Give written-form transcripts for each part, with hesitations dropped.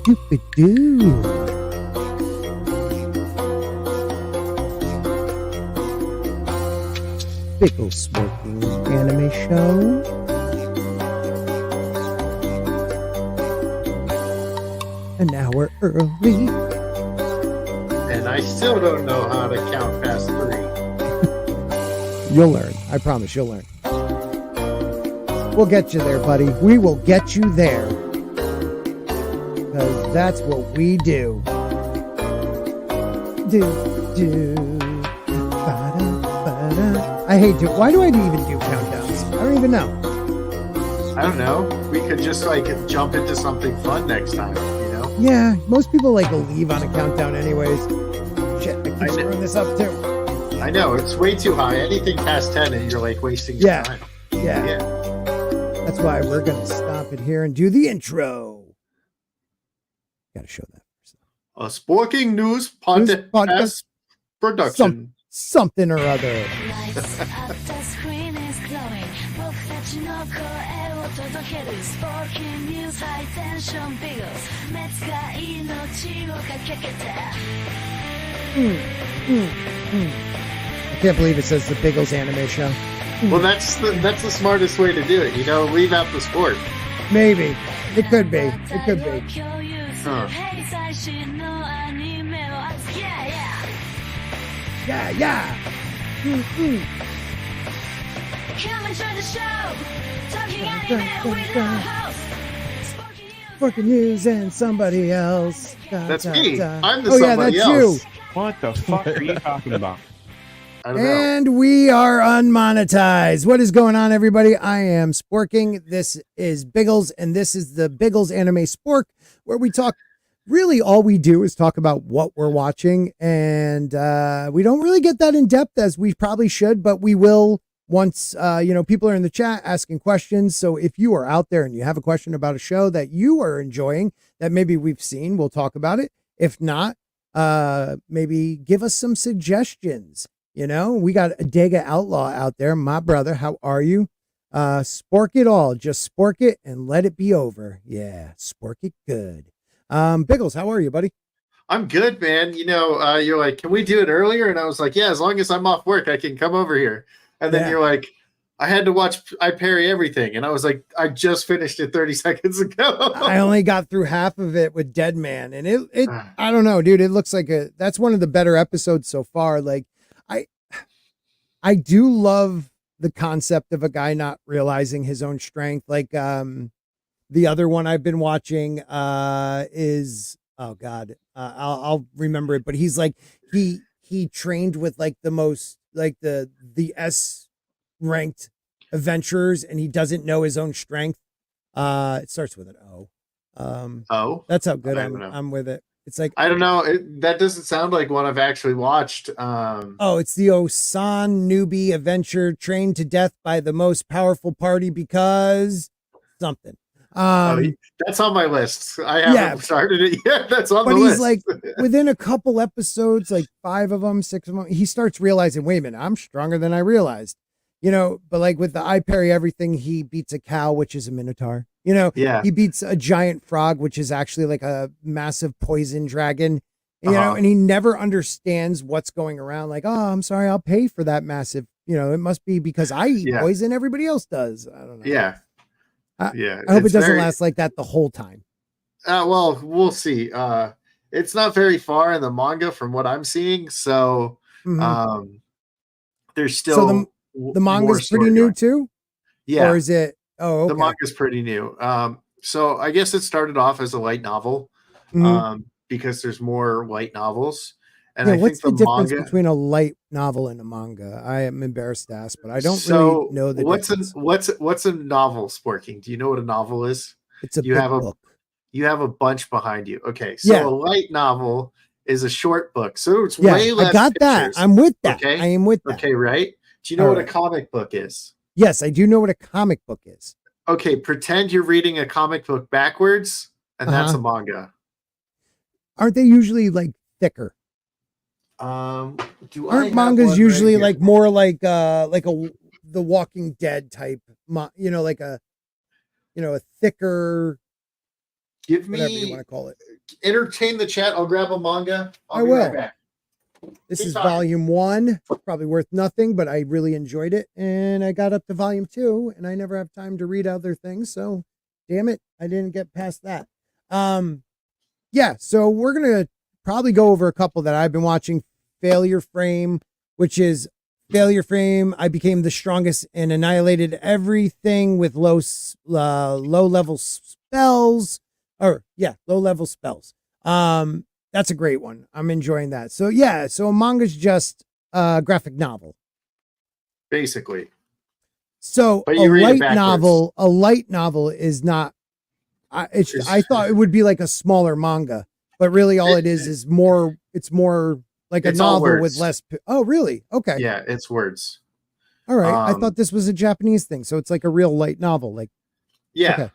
Doop-a-doo. Biggles Smoking Anime Show. An hour early. And I still don't know how to count past 3. You'll learn. I promise you'll learn. We'll get you there, buddy. We will get you there. Because that's what we do. I hate to. Why do I even do countdowns? I don't even know. I don't know. We could just like jump into something fun next time, you know? Yeah, most people like to leave on a countdown anyways. Shit, I keep screwing this up too. I know, it's way too high. Anything past 10 and you're like wasting your time. Yeah. That's why we're going to stop it here and do the intro. Got to show that. A Sporking News podcast production. Something or other. I can't believe it says the Biggles Anime Show. Well, that's the smartest way to do it. You know, leave out the sport. Maybe. It could be. It could be. Huh. Yeah. Come enjoy the show. Talking anime with our host. Sporking News and somebody else. That's me. I'm the oh, somebody yeah, that's else. you. What the fuck are you talking about? I don't know. And we are unmonetized. What is going on, everybody? I am Sporking. This is Biggles, and this is the Biggles Anime Spork, where we talk. Really, all we do is talk about what we're watching, and we don't really get that in depth as we probably should, but we will once people are in the chat asking questions. So if you are out there and you have a question about a show that you are enjoying that maybe we've seen, we'll talk about it. If not, maybe give us some suggestions. You know, we got a Dega Outlaw out there. My brother, how are you? Spork it all. Just spork it and let it be over. Yeah, spork it good. Biggles, how are you, buddy? I'm good, man. You know, you're like, can we do it earlier? And I was like, yeah, as long as I'm off work, I can come over here. And then you're like, I had to watch I Parry Everything. And I was like, I just finished it 30 seconds ago. I only got through half of it with Dead Man. And it I don't know, dude. It looks like that's one of the better episodes so far. Like, I do love the concept of a guy not realizing his own strength. Like, the other one I've been watching is I'll remember it, but he's like he trained with like the most like the S ranked adventurers, and he doesn't know his own strength. It starts with an O. That's how good I'm with it. It's like, I don't know. That doesn't sound like one I've actually watched. it's the Osan newbie adventure trained to death by the most powerful party because something. That's on my list. I haven't started it yet. That's on the list. But he's like, within a couple episodes, like 5 of them, 6 of them, he starts realizing, wait a minute, I'm stronger than I realized. You know, but like with the I Parry Everything, he beats a cow, which is a minotaur. You know, he beats a giant frog, which is actually like a massive poison dragon. You know, and he never understands what's going around. Like, oh, I'm sorry, I'll pay for that massive. You know, it must be because I eat poison, everybody else does. I don't know. Yeah. I hope it doesn't last like that the whole time. Well, we'll see. It's not very far in the manga from what I'm seeing, so there's still so the manga's pretty new too. Yeah, or is it? Oh, okay. The manga's pretty new. So I guess it started off as a light novel, because there's more light novels. And I what's think the difference between a light novel and a manga? I am embarrassed to ask, but I don't really know the difference. What's a novel, Sporking? Do you know what a novel is? It's a book. You have a bunch behind you. Okay, so a light novel is a short book, so it's way less. I got pictures. that. I'm with that. Okay? I am with that. Okay, right? Do you know what a comic book is? Yes, I do know what a comic book is. Okay, pretend you're reading a comic book backwards, and that's a manga. Aren't they usually like thicker? Aren't mangas usually like more like The Walking Dead type, like a thicker Give whatever you me want to call it. entertain the chat. I'll grab a manga. I Be will. right back. This Keep is talking. volume 1. Probably worth nothing, but I really enjoyed it. And I got up to volume 2, and I never have time to read other things. So, damn it, I didn't get past that. Yeah, so we're going to probably go over a couple that I've been watching. Failure Frame, which is Failure Frame. I became the strongest and annihilated everything with low level spells. Low level spells. That's a great one. I'm enjoying that. So yeah, so a manga's just a graphic novel. Basically. So But a you read it light novel is not. I thought it would be like a smaller manga, but really all it is more. It's more like a It's all novel with words. less. Oh, really? Okay. Yeah, it's words. All right. I thought this was a Japanese thing, so it's like a real light novel. Like, Yeah. okay.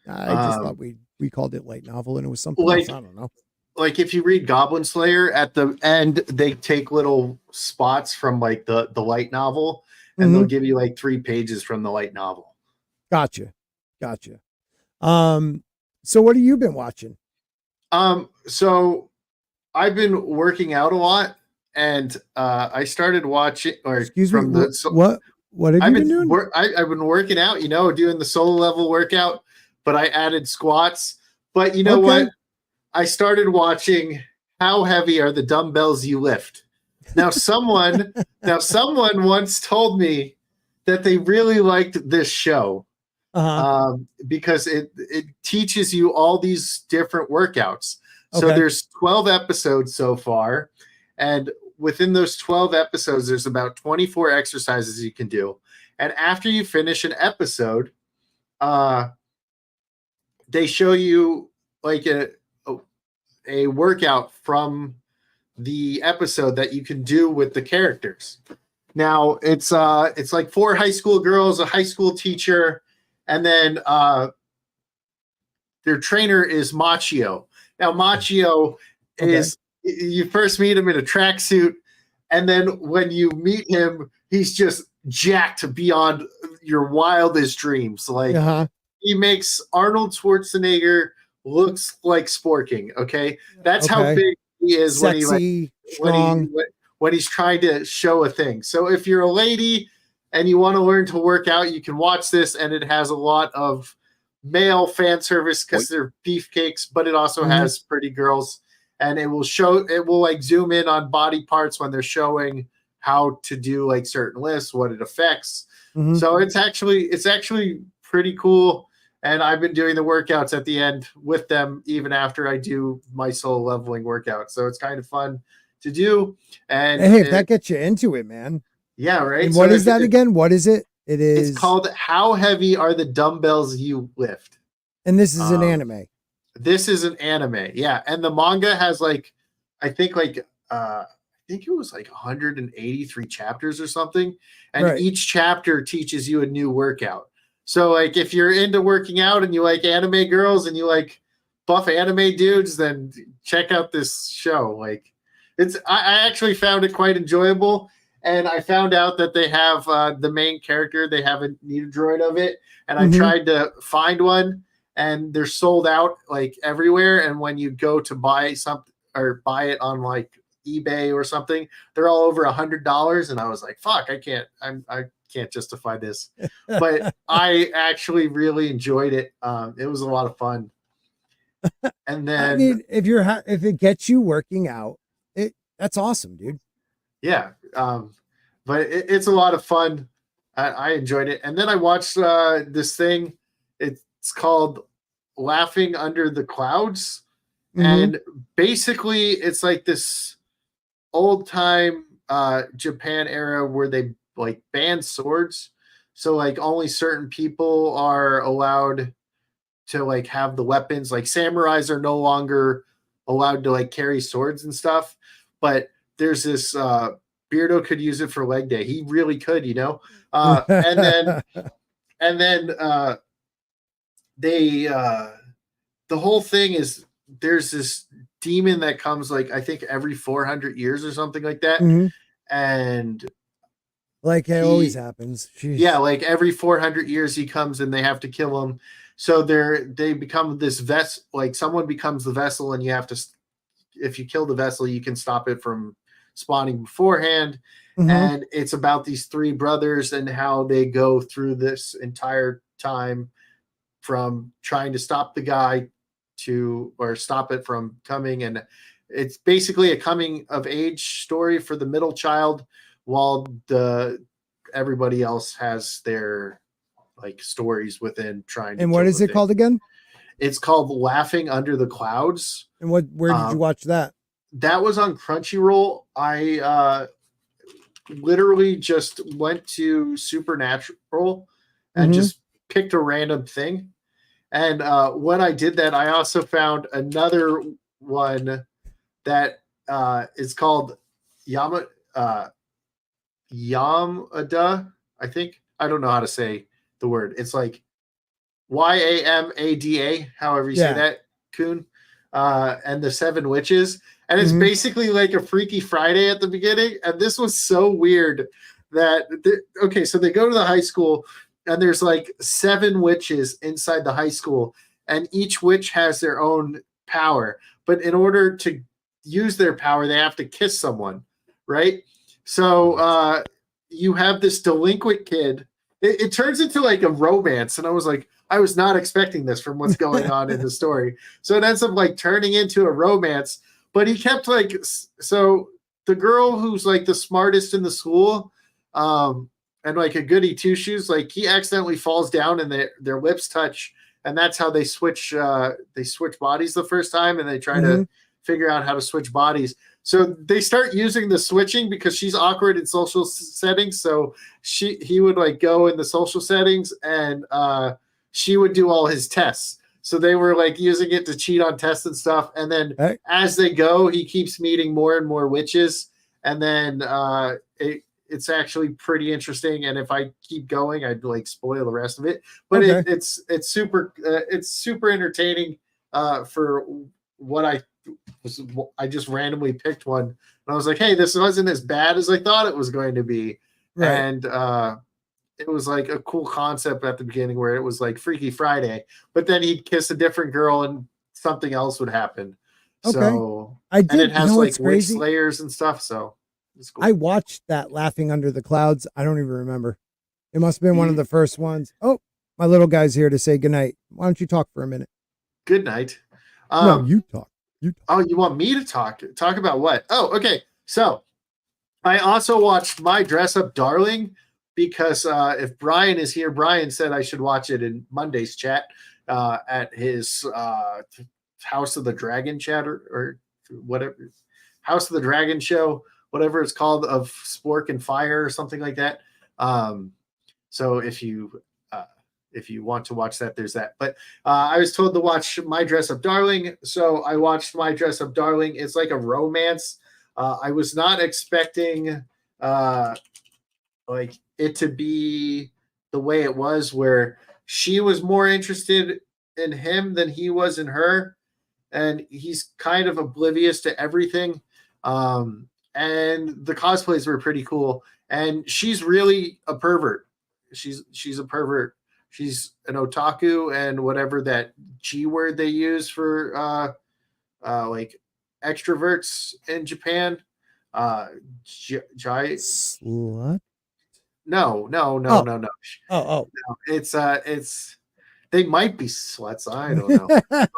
I just thought we called it light novel, and it was something like- else. I don't know. Like if you read Goblin Slayer at the end, they take little spots from like the light novel, and they'll give you like 3 pages from the light novel. Gotcha. So what have you been watching? So I've been working out a lot, and I started watching. Or Excuse me. from the What have you been doing? I've been working out, doing the solo level workout, but I added squats. But you know what? I started watching How Heavy Are the Dumbbells You Lift? Now someone once told me that they really liked this show because it teaches you all these different workouts. So there's 12 episodes so far, and within those 12 episodes, there's about 24 exercises you can do. And after you finish an episode, they show you like a workout from the episode that you can do with the characters. Now it's like 4 high school girls, a high school teacher, and then their trainer is Machio. Now Machio is, you first meet him in a tracksuit, and then when you meet him, he's just jacked beyond your wildest dreams. Like he makes Arnold Schwarzenegger looks like Sporking. Okay, that's how big he is. Sexy, strong. When he's trying to show a thing. So if you're a lady and you want to learn to work out, you can watch this, and it has a lot of male fan service because they're beefcakes, but it also has pretty girls, and it will like zoom in on body parts when they're showing how to do like certain lifts, what it affects. So it's actually pretty cool. And I've been doing the workouts at the end with them, even after I do my solo leveling workout. So it's kind of fun to do. And hey, if that gets you into it, man. Yeah, right. And what is that again? What is it? It's called How Heavy Are the Dumbbells You Lift? And this is an anime. This is an anime, yeah. And the manga has I think it was like 183 chapters or something. And each chapter teaches you a new workout. So like if you're into working out and you like anime girls and you like buff anime dudes, then check out this show. Like I actually found it quite enjoyable. And I found out that they have the main character, they have a Nita droid of it. And I tried to find one, and they're sold out like everywhere. And when you go to buy something or buy it on like eBay or something, they're all over $100. And I was like, fuck, I can't justify this. But I actually really enjoyed it. It was a lot of fun. And then I mean, if it gets you working out, that's awesome, dude. Yeah. But it's a lot of fun. I enjoyed it. And then I watched this thing. It's called Laughing Under the Clouds. And basically it's like this old time Japan era where they like banned swords. So like only certain people are allowed to like have the weapons. Like samurais are no longer allowed to like carry swords and stuff. But there's this Beardo could use it for leg day. He really could, and then they the whole thing is there's this demon that comes like I think every 400 years or something like that. And like it always happens. Jeez. Yeah, like every 400 years he comes and they have to kill him. So they become this vessel, like someone becomes the vessel, and you have to, if you kill the vessel, you can stop it from spawning beforehand. Mhm. And it's about these three brothers and how they go through this entire time from trying to stop the guy or stop it from coming. And it's basically a coming of age story for the middle child, while everybody else has their like stories within trying to And what kill is the it thing. called again? It's called Laughing Under the Clouds. And where did you watch that? That was on Crunchyroll. I literally just went to Supernatural and Mhm. just picked a random thing. And when I did that, I also found another one that is called Yamada, I think. I don't know how to say the word. It's like Yamada, however you say Yeah. that, Kun, and the Seven Witches. And it's Mhm. basically like a Freaky Friday at the beginning. And this was so weird that, okay, so they go to the high school, and there's like 7 witches inside the high school, and each witch has their own power. But in order to use their power, they have to kiss someone, right? So you have this delinquent kid. It turns into like a romance, and I was like, I was not expecting this from what's going on in the story. So it ends up like turning into a romance. But he kept like, so the girl who's like the smartest in the school, and like a goody two shoes, like he accidentally falls down and their lips touch, and that's how they switch bodies the first time, and they try to figure out how to switch bodies. So they start using the switching because she's awkward in social settings. So he would like go in the social settings, and she would do all his tests. So they were like using it to cheat on tests and stuff. And then as they go, he keeps meeting more and more witches. And then it's actually pretty interesting. And if I keep going, I'd like spoil the rest of it. But it's super entertaining for what I just randomly picked one. And I was like, hey, this wasn't as bad as I thought it was going to be. Right. And it was like a cool concept at the beginning where it was like Freaky Friday, but then he'd kiss a different girl and something else would happen. Okay. So and it has like witch slayers and stuff. So it's cool. I watched that Laughing Under the Clouds. I don't even remember. It must have been one of the first ones. Oh, my little guy's here to say goodnight. Why don't you talk for a minute? Good night. No, you talk. Oh, you want me to talk? Talk about what? Oh, okay. So I also watched My Dress Up Darling, because if Brian is here, Brian said I should watch it in Monday's chat at his House of the Dragon chat or whatever, House of the Dragon show, whatever it's called, of Spork and Fire or something like that. So if you want to watch that, there's that. But I was told to watch My Dress Up Darling, so I watched My Dress Up Darling. It's like a romance. I was not expecting like it to be the way it was, where she was more interested in him than he was in her, and he's kind of oblivious to everything. And the cosplays were pretty cool, and she's really a pervert. She's a pervert. She's an otaku, and whatever that G word they use for like extroverts in Japan. Slut? No. Oh. It's they might be sluts. I don't know. But,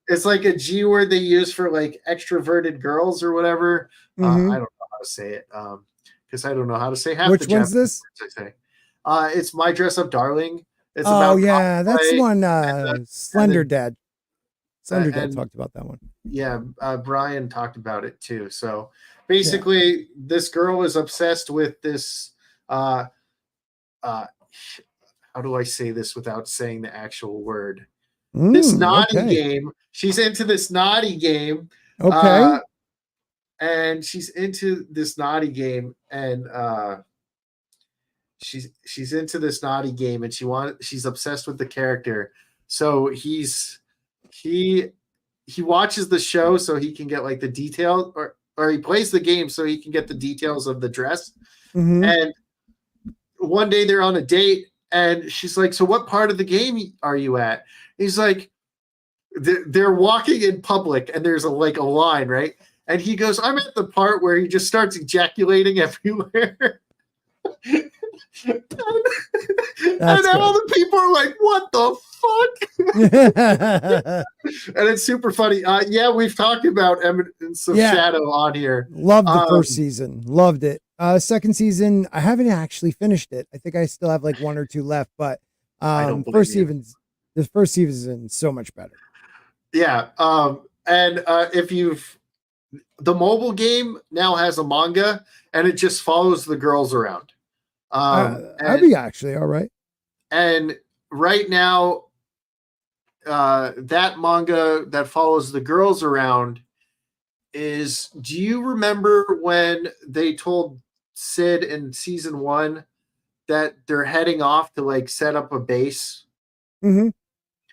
it's like a G word they use for like extroverted girls or whatever. I don't know how to say it because I don't know how to say half. Which the one's Japanese this? words I say. It's My Dress Up Darling. It's about cosplay, that's the one. Slender Dad. Slender Dad talked about that one. Yeah, Brian talked about it too. So basically, this girl is obsessed with this. How do I say this without saying the actual word? This naughty game. She's into this naughty game. Okay. And she's into this naughty game, and she's into this naughty game, and she's obsessed with the character. So he watches the show so he can get like the detail, or he plays the game so he can get the details of the dress. And one day they're on a date, And she's like, so what part of the game are you at? He's like, they're walking in public and there's a line, right? And he goes, I'm at the part where he just starts ejaculating everywhere. and all the people are like, what the fuck? And it's super funny. Yeah, we've talked about Eminence of Shadow on here. Loved the first season. Loved it. Second season, I haven't actually finished it. I think I still have like 1 or 2 left, but the first season is so much better. Yeah. And if the mobile game now has a manga and it just follows the girls around. I'd be actually all right. And right now, that manga that follows the girls around is, do you remember when they told Sid in season 1 that they're heading off to like set up a base? Mm-hmm.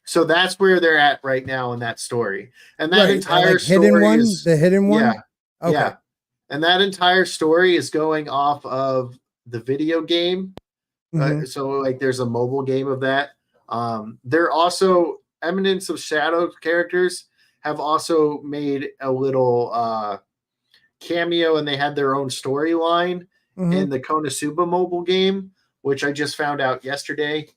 So that's where they're at right now in that story. And that entire story hidden one, is the hidden one. Yeah. Okay. Yeah. And that entire story is going off of the video game. Mm-hmm. So like there's a mobile game of that. They're also Eminence of Shadow characters have also made a little cameo, and they had their own storyline in the Konosuba mobile game, which I just found out yesterday.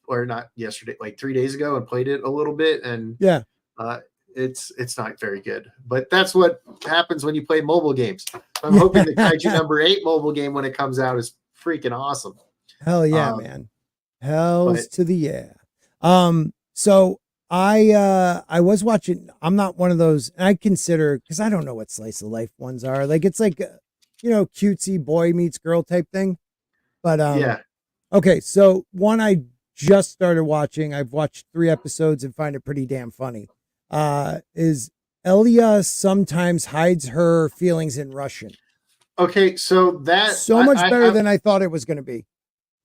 Or not yesterday, like 3 days ago, and played it a little bit. And it's not very good, but that's what happens when you play mobile games. I'm hoping the Kaiju number 8 mobile game, when it comes out, is freaking awesome. Hell yeah, man. Hells to the yeah. So I was watching, I'm not one of those, and I consider, because I don't know what slice of life ones are. Like it's like, cutesy boy meets girl type thing. But okay, so one I just started watching, I've watched 3 episodes and find it pretty damn funny. Is Elia sometimes hides her feelings in Russian. Okay, so that's so much better than I thought it was going to be.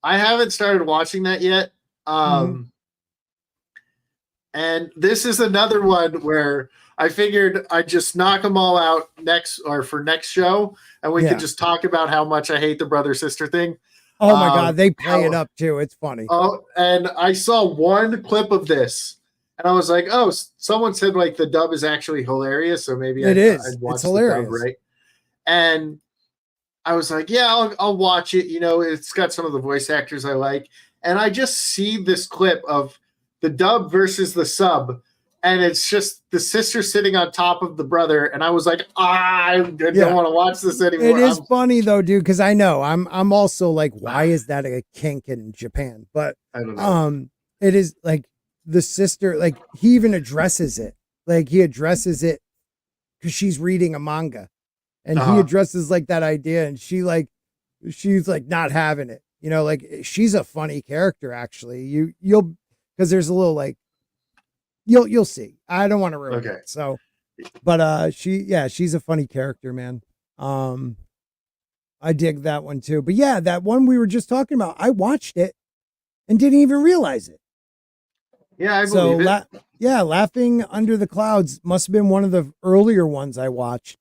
I haven't started watching that yet. And this is another one where I figured I'd just knock them all out for next show, and we could just talk about how much I hate the brother sister thing. Oh my God, they play it up too. It's funny. Oh, and I saw one clip of this, and I was like, "Oh, someone said like the dub is actually hilarious, so maybe I'd watch it's hilarious, the dub, right?" And I was like, "Yeah, I'll watch it." It's got some of the voice actors I like, and I just see this clip of the dub versus the sub, and it's just the sister sitting on top of the brother, and I was like, I don't want to watch this anymore. It is funny though, dude, because I know I'm also like, why is that a kink in Japan? But I don't know. It is like the sister, like he even addresses it, like he addresses it because she's reading a manga, and he addresses like that idea, and she's like not having it, like she's a funny character actually. You'll because there's a little like. You'll see. I don't want to ruin it. So, but she's a funny character, man. I dig that one too. But yeah, that one we were just talking about, I watched it and didn't even realize it. Yeah, I believe it. Laughing Under the Clouds must have been one of the earlier ones I watched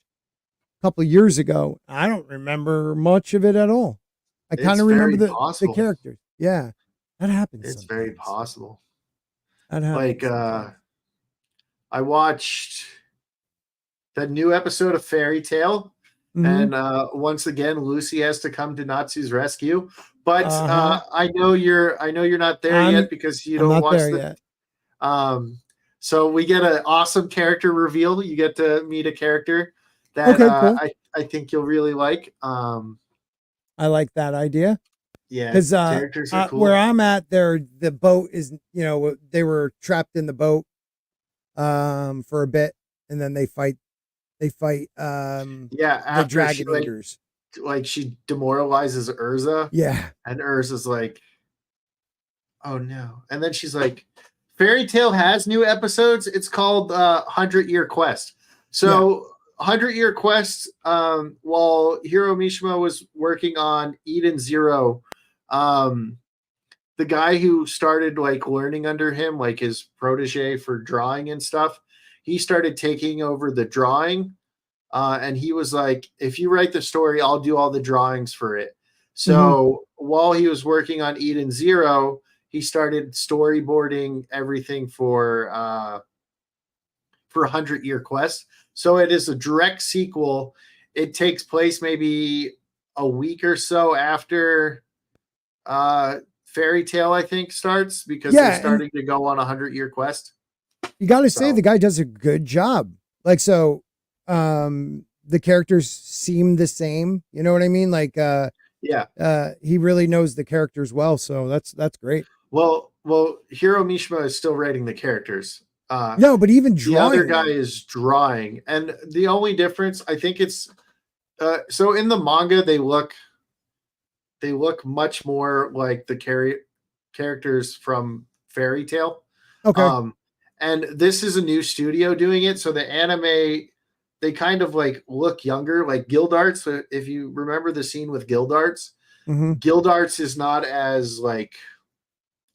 a couple of years ago. I don't remember much of it at all. I kind of remember the characters. Yeah, that happens. It's sometimes. Very possible. Like I watched the new episode of Fairy Tale, and once again Lucy has to come to Natsu's rescue. But I know you're not there yet because you don't watch the yet. So we get an awesome character reveal. You get to meet a character that cool. I think you'll really like. I like that idea. Yeah, because cool. Where I'm at, the boat is, they were trapped in the boat for a bit, and then they fight the dragon eaters. Like she demoralizes Urza. Yeah, and Urza's like, oh no, and then she's like, Fairy Tale has new episodes. It's called 100-Year Quest. So 100-Year Quest. While Hiro Mishima was working on Eden Zero. The guy who started like learning under him, like his protege for drawing and stuff, he started taking over the drawing. And he was like, if you write the story, I'll do all the drawings for it. So while he was working on Eden Zero, he started storyboarding everything for 100 Year Quest. So it is a direct sequel. It takes place maybe a week or so after Fairy Tale, I think, starts, because they're Yeah, and starting to go on 100 Year Quest. you got to say So the guy does a good job. Like, so, the characters seem the same. You know what I mean? Like, yeah. he really knows the characters well. So that's great. Well, Hiro Mishima is still writing the characters. No, but even The other drawing guy them. is drawing, and the only difference, I think, it's so in the manga they look much more like the characters from Fairy Tale. Okay. And this is a new studio doing it, so the anime, they kind of like look younger, like Gildarts. So if you remember the scene with Gildarts, Mm-hmm. Gildarts is not as like,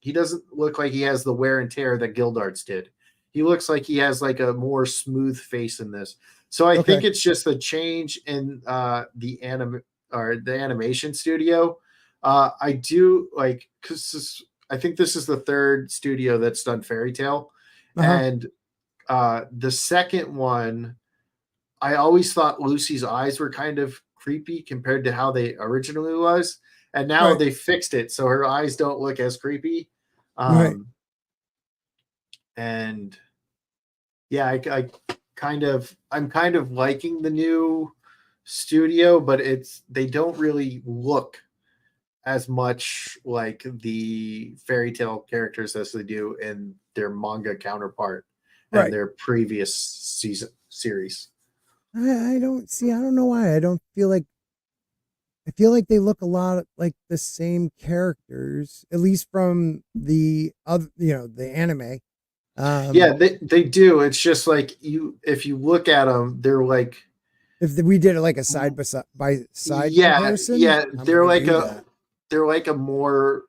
he doesn't look like he has the wear and tear that Gildarts did. He looks like he has like a more smooth face in this. So I think Okay. it's just a change in the animation studio. I do like, because I think this is the third studio that's done Fairy Tale, Uh-huh. and the second one, I always thought Lucy's eyes were kind of creepy compared to how they originally was, and now Right. they fixed it so her eyes don't look as creepy. Right. And yeah, I'm kind of liking the new studio, but they don't really look as much like the Fairy Tale characters as they do in their manga counterpart and Right. their previous series. I don't see. I don't know why. I feel like they look a lot like the same characters, at least from the other, the anime. Yeah, they do. It's just like, if you look at them, they're like, If we did it like a side by side comparison, yeah, I'm gonna do that. they're like a more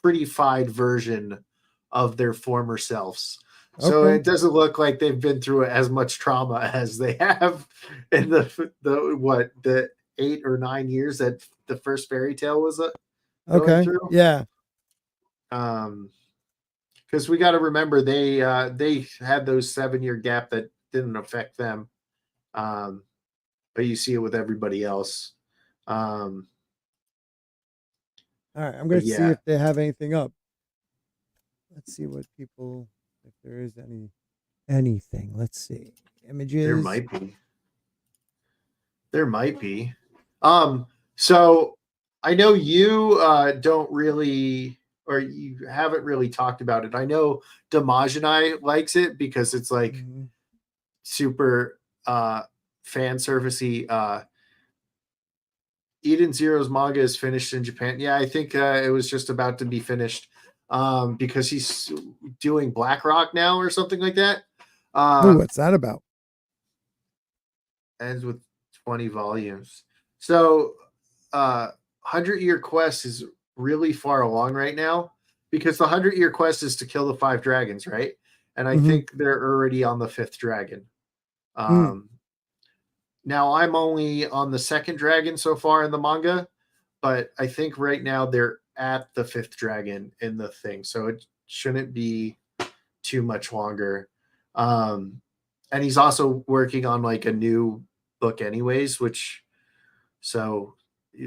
prettified version of their former selves. So Okay. it doesn't look like they've been through as much trauma as they have in the 8 or 9 years that the first Fairy Tale was going Okay. through. Yeah. Because we got to remember, they had those 7 year gap that didn't affect them, but you see it with everybody else. All right. I'm gonna But see yeah, if they have anything up. Let's see what if there is anything. Let's see. there Images. might be. There might be. So I know you don't really, or you haven't really talked about it. I know Damajani likes it because it's like Mhm. super fan servicey. Eden Zero's manga is finished in Japan. Yeah, I think it was just about to be finished, because he's doing BlackRock now or something like that. Ooh, what's that about? Ends with 20 volumes. So 100 Year Quest is really far along right now, because the 100 Year Quest is to kill the 5 dragons, right? And I Mm-hmm. think they're already on the 5th dragon. Mm. Now I'm only on the 2nd dragon so far in the manga, but I think right now they're at the 5th dragon in the thing, so it shouldn't be too much longer. And he's also working on like a new book anyways, so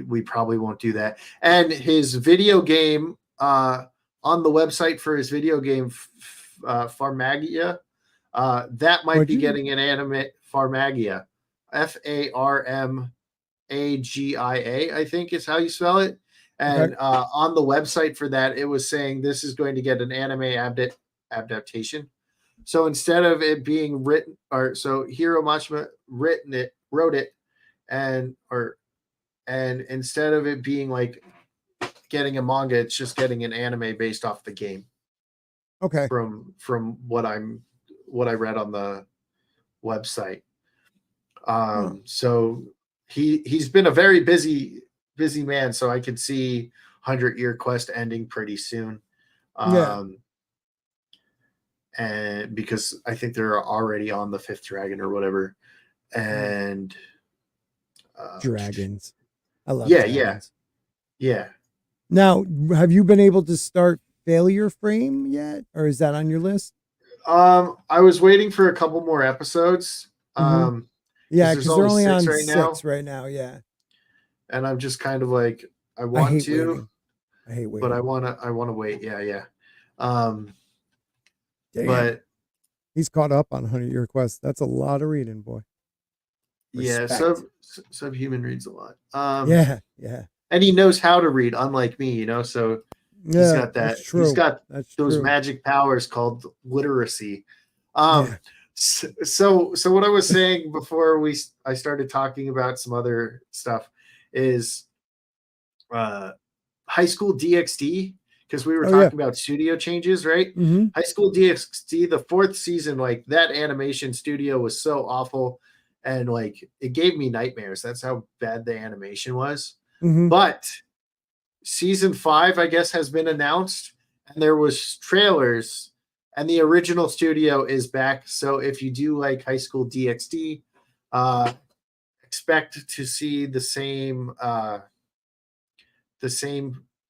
we probably won't do that. And his video game, on the website for his video game, Farmagia, that might What'd be you? getting an anime. Farmagia, Farmagia, I think is how you spell it. Okay. And on the website for that, it was saying this is going to get an anime adaptation. So instead of it being written, or so Hiro Mashima wrote it, and instead of it being like getting a manga, it's just getting an anime based off the game. Okay. From what I read on the website. Huh. So he's been a very busy man, so I could see 100 Year Quest ending pretty soon. Yeah. And because I think they're already on the 5th dragon or whatever. Mm. And Dragons. I love Yeah, tie-ins. yeah. Now, have you been able to start Failure Frame yet, or is that on your list? I was waiting for a couple more episodes. Yeah, There's because they're only only 6 on right now, 6 right now. Yeah, and I'm just kind of like, I I want hate to, waiting. I hate but I waiting. wanna wait. Yeah. Um, Damn, but he's caught up on 100-Year Quest. That's a lot of reading, boy. yeah, Respect. Subhuman reads a lot. Yeah. And he knows how to read, unlike me, so he's Yeah, got that's that. He's true. got That's those true. magic powers called literacy. Yeah. So what I was saying before I started talking about some other stuff is High School DxD, because we were Oh, yeah. talking about studio changes, right? Mm-hmm. High School DxD, the 4th season, like that animation studio was so awful, and like it gave me nightmares. That's how bad the animation was. Mm-hmm. But season 5, I guess, has been announced, and there was trailers, and the original studio is back. So if you do like High School DxD, expect to see the same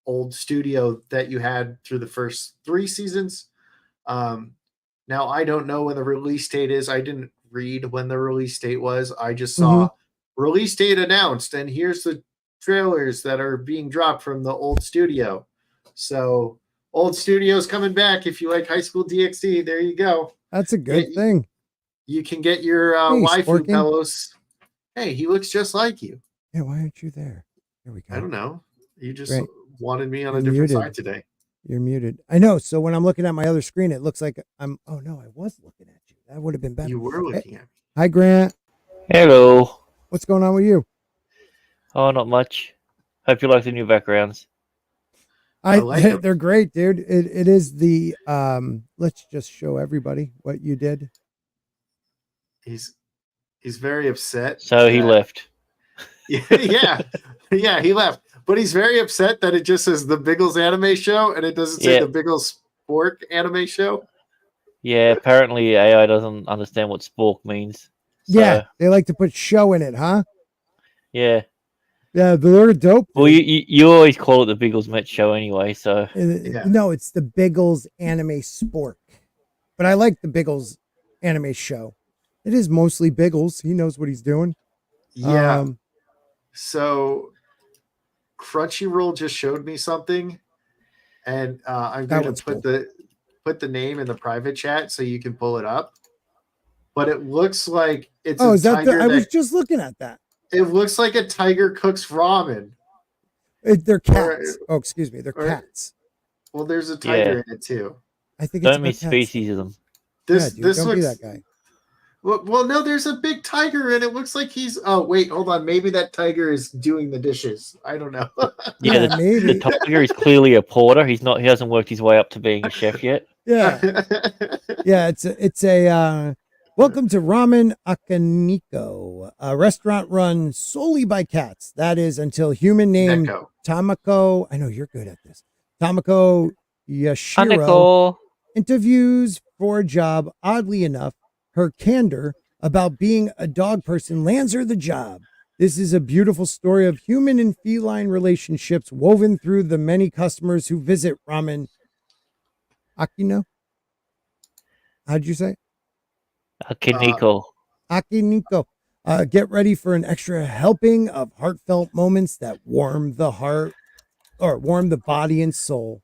old studio that you had through the first 3 seasons. Now I don't know when the release date is. I didn't read when the release date was. I just saw release date announced, and here's the trailers that are being dropped from the old studio. So old studio's coming back. If you like High School DxD, there you go. That's a good thing. You can get your Hey, waifu Sporking. pillows. Hey, he looks just like you. Yeah, why aren't you there? There we go. I don't know. You just Great. wanted me on You're a different muted. side today. You're muted. I know. So when I'm looking at my other screen, it looks like I'm. Oh no, I was looking at you. That would have been better. You were looking at me. Hi, Grant. Hello. What's going on with you? Oh, not much. Hope you like the new backgrounds. I like 'em. They're great, dude. It is the let's just show everybody what you did. He's very upset. So he that- left. Yeah, he left. But he's very upset that it just says the Biggles anime show and it doesn't say Yeah. the Biggles Spork anime show. Yeah, apparently AI doesn't understand what Spork means. So, Yeah, they like to put show in it, huh? Yeah. Yeah, they're dope. Well, you always call it the Biggles Mets show anyway, so. Yeah. No, it's the Biggles anime Spork. But I like the Biggles anime show. It is mostly Biggles. He knows what he's doing. Yeah. So Crunchyroll just showed me something, and I'm That going one's to put the name in the private chat so you can pull it up. But it looks like it's Oh, a is that tiger. I was just looking at that. It looks like a tiger cooks ramen. They're cats. Oh, excuse me. They're cats. Well, there's a tiger in it too. I think it's Don't miss about cats. species of them. This Dude, this don't looks be that guy. well. No, there's a big tiger, and it looks like he's. Oh wait, hold on. Maybe that tiger is doing the dishes. I don't know. Yeah, maybe. the tiger is clearly a porter. He hasn't worked his way up to being a chef yet. Yeah. Yeah, it's a welcome to Ramen Akaniko, a restaurant run solely by cats. That is until human named Neko. Tamako. I know you're good at this. Tamako Yashiro Hanako. interviews for a job. Oddly enough, her candor about being a dog person lands her the job. This is a beautiful story of human and feline relationships woven through the many customers who visit Ramen Akino. How'd you say? Kiniko. Akiniko. Get ready for an extra helping of heartfelt moments that warm the heart or warm the body and soul.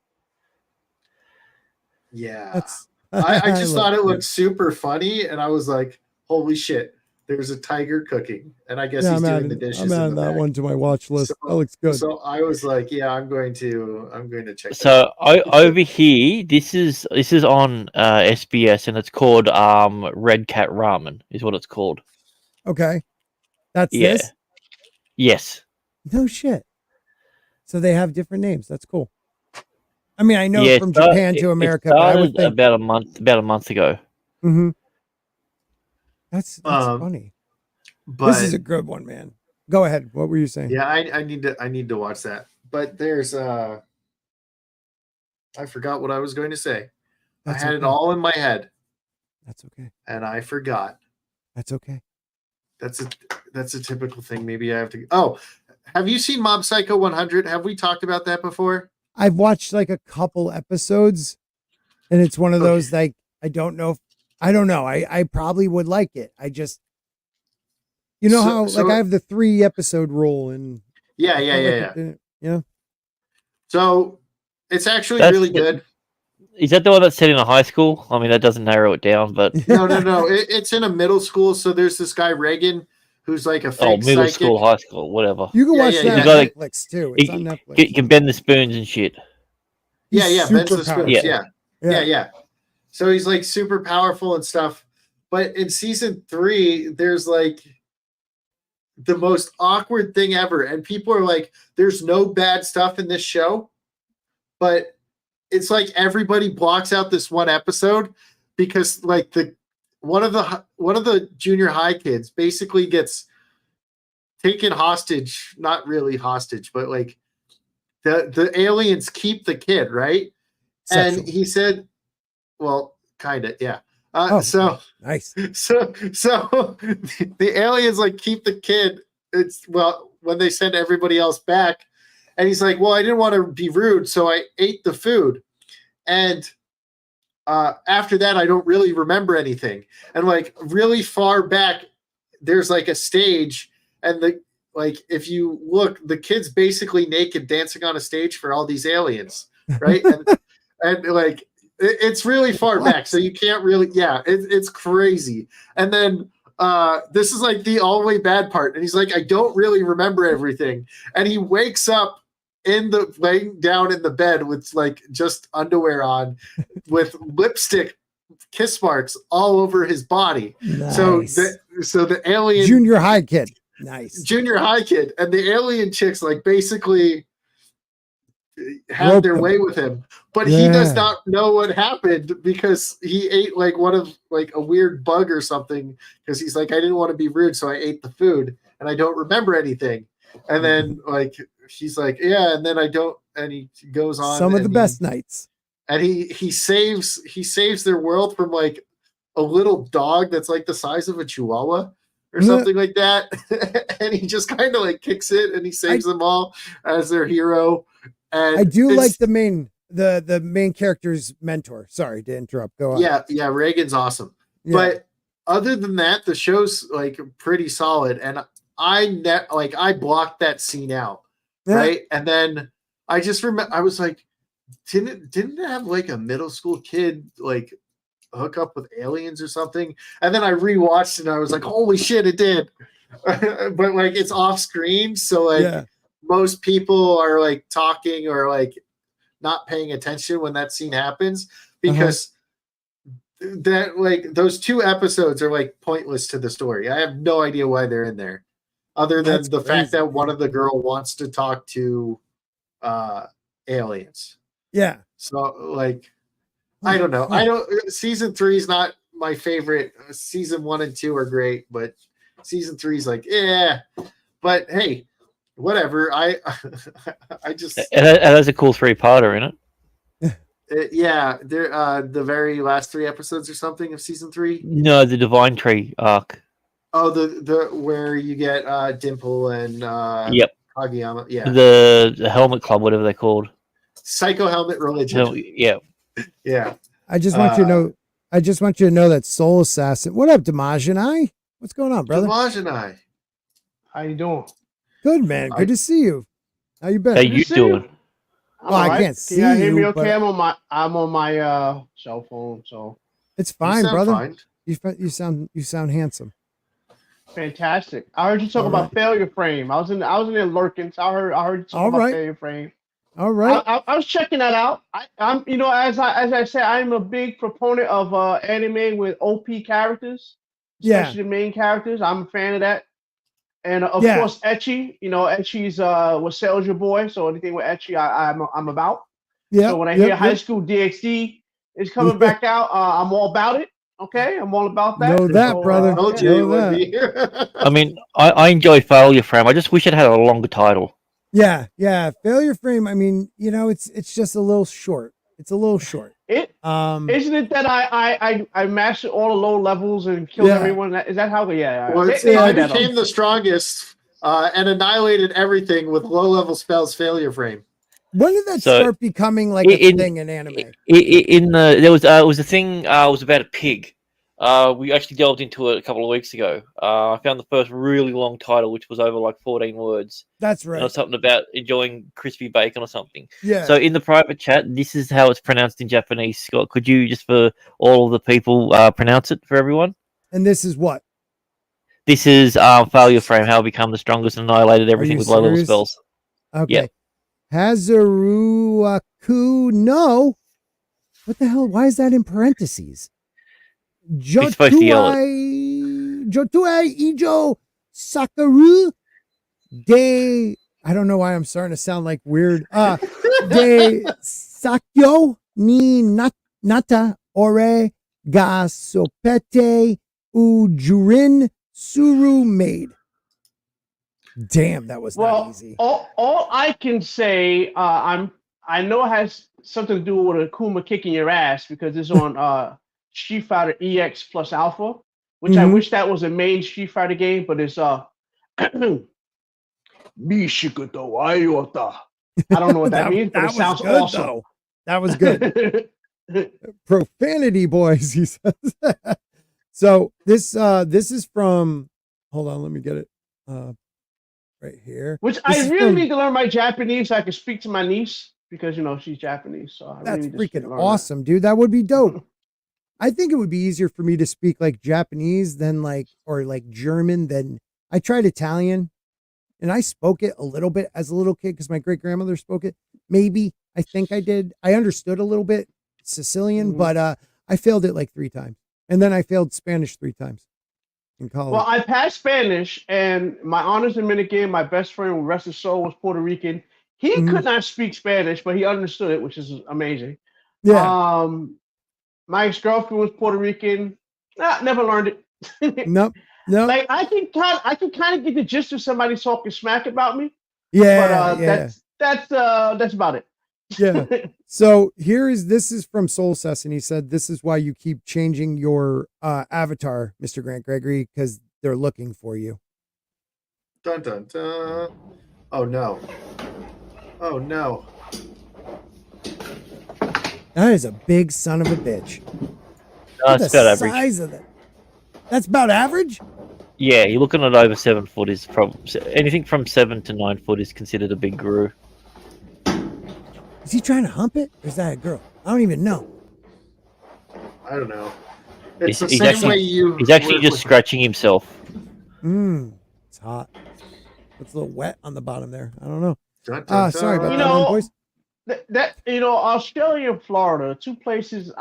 Yeah. That's I just love thought it it. looked super funny, and I was like, "Holy shit!" There's a tiger cooking, and I guess Yeah, he's I'm doing adding, the dishes. I'm in adding the that back. one to my watch list. So- That looks good. So I was like, "Yeah, I'm going to check." that So out. over here, this is on SBS, and it's called Red Cat Ramen, is what it's called. Okay. That's Yeah. this? Yes. No shit. So they have different names. That's cool. I mean, I know Yeah, from it start- Japan to it America, but I would started think about a month ago. hmm that's Um, funny. but This is a good one, man. Go ahead. What were you saying? yeah, I need to watch that. But there's I forgot what I was going to say. That's I had okay. it all in my head, That's okay. and I forgot. That's okay. That's a typical thing. Maybe I have to. Oh, have you seen Mob Psycho 100? Have we talked about that before? I've watched like a couple episodes, and it's one of those like I don't know. I don't know. I probably would like it. I just, how like I have the 3 episode rule, and yeah. So it's actually That's really the- good. Is that the one that's set in a high school? I mean, that doesn't narrow it down, but No. It's in a middle school. So there's this guy Reagan who's like a fake middle psychic. school, high school, whatever. you can watch yeah, that yeah. on Like, Netflix too. It's on Netflix. You can bend the spoons and shit. Yeah, He's Ben's the super Spoons. powerful. Yeah. So he's like super powerful and stuff. But in season 3, there's like the most awkward thing ever. And people are like, there's no bad stuff in this show. But it's like everybody blocks out this one episode because like one of the junior high kids basically gets taken hostage, not really hostage, but like the aliens keep the kid, right? Sexual. And he said, well, kind of, yeah. So nice. So the aliens like keep the kid. When they send everybody else back, and he's like, well, I didn't want to be rude, so I ate the food. And after that, I don't really remember anything. And like really far back, there's like a stage, and if you look, the kid's basically naked dancing on a stage for all these aliens, right? and like it's really far back, so you can't really, it's crazy. And then this is like the all the way bad part, and he's like, I don't really remember everything. And he wakes up laying down in the bed with like just underwear on, with lipstick kiss marks all over his body. Nice. So the alien junior high kid. Nice. Junior high kid, and the alien chicks like basically have their way with him, but he does not know what happened because he ate like one of like a weird bug or something, because he's like, I didn't want to be rude, so I ate the food and I don't remember anything. And then like he's like, yeah, and then I don't, and he goes on Some of the best nights. And he saves their world from like a little dog that's like the size of a chihuahua or something like that. And he just kind of like kicks it, and he saves them all as their hero. And I do like the main character's mentor. Sorry to interrupt. Go on. Yeah, Reagan's awesome. Yeah. But other than that, the show's like pretty solid. And I blocked that scene out, right? And then I just remember, I was like, didn't it have like a middle school kid like hook up with aliens or something? And then I rewatched it, and I was like, holy shit, it did. But like it's off screen, so like most people are like talking or like not paying attention when that scene happens, because that like those 2 episodes are like pointless to the story. I have no idea why they're in there, other than the fact that one of the girl wants to talk to aliens. Yeah. So like I don't know. Season 3 is not my favorite. Season 1 and 2 are great, but season 3 is like, yeah. But hey, whatever. I just that's a cool 3-parter, isn't it? They're the very last 3 episodes or something of season 3. No, the Divine Tree arc. Oh, the where you get Dimple and Kageyama. Yeah, the Helmet Club, whatever they're called. Psycho Helmet Religion. Yeah. I just want you to know. I just want you to know that Soul Assassin. What up, Damaj and I? What's going on, brother? Damaj and I. How you doing? Good, man. Good to see you. How you been? How you doing? Well, I can't see you. Hear me you, okay? I'm on my cell phone, so it's fine, brother. Fine. You sound handsome. Fantastic. I heard you talk about Failure Frame. I was in there lurking, so I heard you talk about Failure Frame. All right. I was checking that out. I'm as I said, I'm a big proponent of anime with OP characters, especially the main characters. I'm a fan of that. And of course, Ecchi. Ecchi's was Soldier Boy, so anything with Ecchi, I'm about. Yeah. So when I hear High School DxD is coming back out, I'm all about it. Okay, I'm all about that. Know that, brother. Know that. I mean, I enjoy Failure Frame. I just wish it had a longer title. Yeah. Failure Frame. I mean, it's just a little short. It's a little short. Isn't it that I mastered all the low levels and killed everyone? Is that how? Yeah. Well, I became the strongest and annihilated everything with low-level spells failure frame. When did that So, start becoming like a thing in anime? There was it was a thing. It was about a pig. We actually delved into it a couple of weeks ago. I found the first really long title, which was over like 14 words. That's And right. it was something about enjoying crispy bacon or something. Yeah. So in the private chat, this is how it's pronounced in Japanese. Scott, could you just for all of the people pronounce it for everyone? And this is what? This is failure frame. How it become the strongest and annihilated everything you with low-level serious? spells. Okay. Yeah. Hazaruaku no. What the hell? Why is that in parentheses? You're supposed to yell it. Jotuai Ijo Sakaru de, I don't know why I'm starting to sound like weird. De Sakyo ni nata ore ga sopete ujurin suru made. Damn, that was not easy. All I can say, I know it has something to do with a Kuma kicking your ass because it's on Street Fighter EX plus Alpha, which I wish that was a main Street Fighter game, but it's Mishikuto Ayota. I don't know what that means, but it sounds good, awesome. Though. That was good. Profanity, boys, he says. So this is from, hold on, let me get it right here. Which I really need to learn my Japanese so I can speak to my niece because she's Japanese. So that's freaking awesome, dude. That would be dope. I think it would be easier for me to speak like Japanese than or German than I tried Italian. And I spoke it a little bit as a little kid because my great grandmother spoke it. Maybe I think I did. I understood a little bit Sicilian, but I failed it like 3 times. And then I failed Spanish 3 times in college. Well, I passed Spanish, and my honors Dominican, my best friend, rest his soul, was Puerto Rican. He could not speak Spanish, but he understood it, which is amazing. Yeah. My ex-girlfriend was Puerto Rican. Never learned it. Nope. Like I can kind of get the gist of somebody talking smack about me. Yeah. But that's about it. Yeah. So this is from Soul Cess, and he said this is why you keep changing your avatar, Mr. Grant Gregory, because they're looking for you. Dun dun dun. Oh no. Oh no. That is a big son of a bitch. That's about average. Size of that. That's about average? Yeah, you're looking at over 7 foot is probably anything from 7 to 9 foot is considered a big guru. Is he trying to hump it? Or is that a girl? I don't even know. I don't know. It's the He's same actually- way you. He's actually just scratching himself. It's hot. It's a little wet on the bottom there. I don't know. Dun, dun, Sorry about dun. that, boys. That Australia and Florida, 2 places.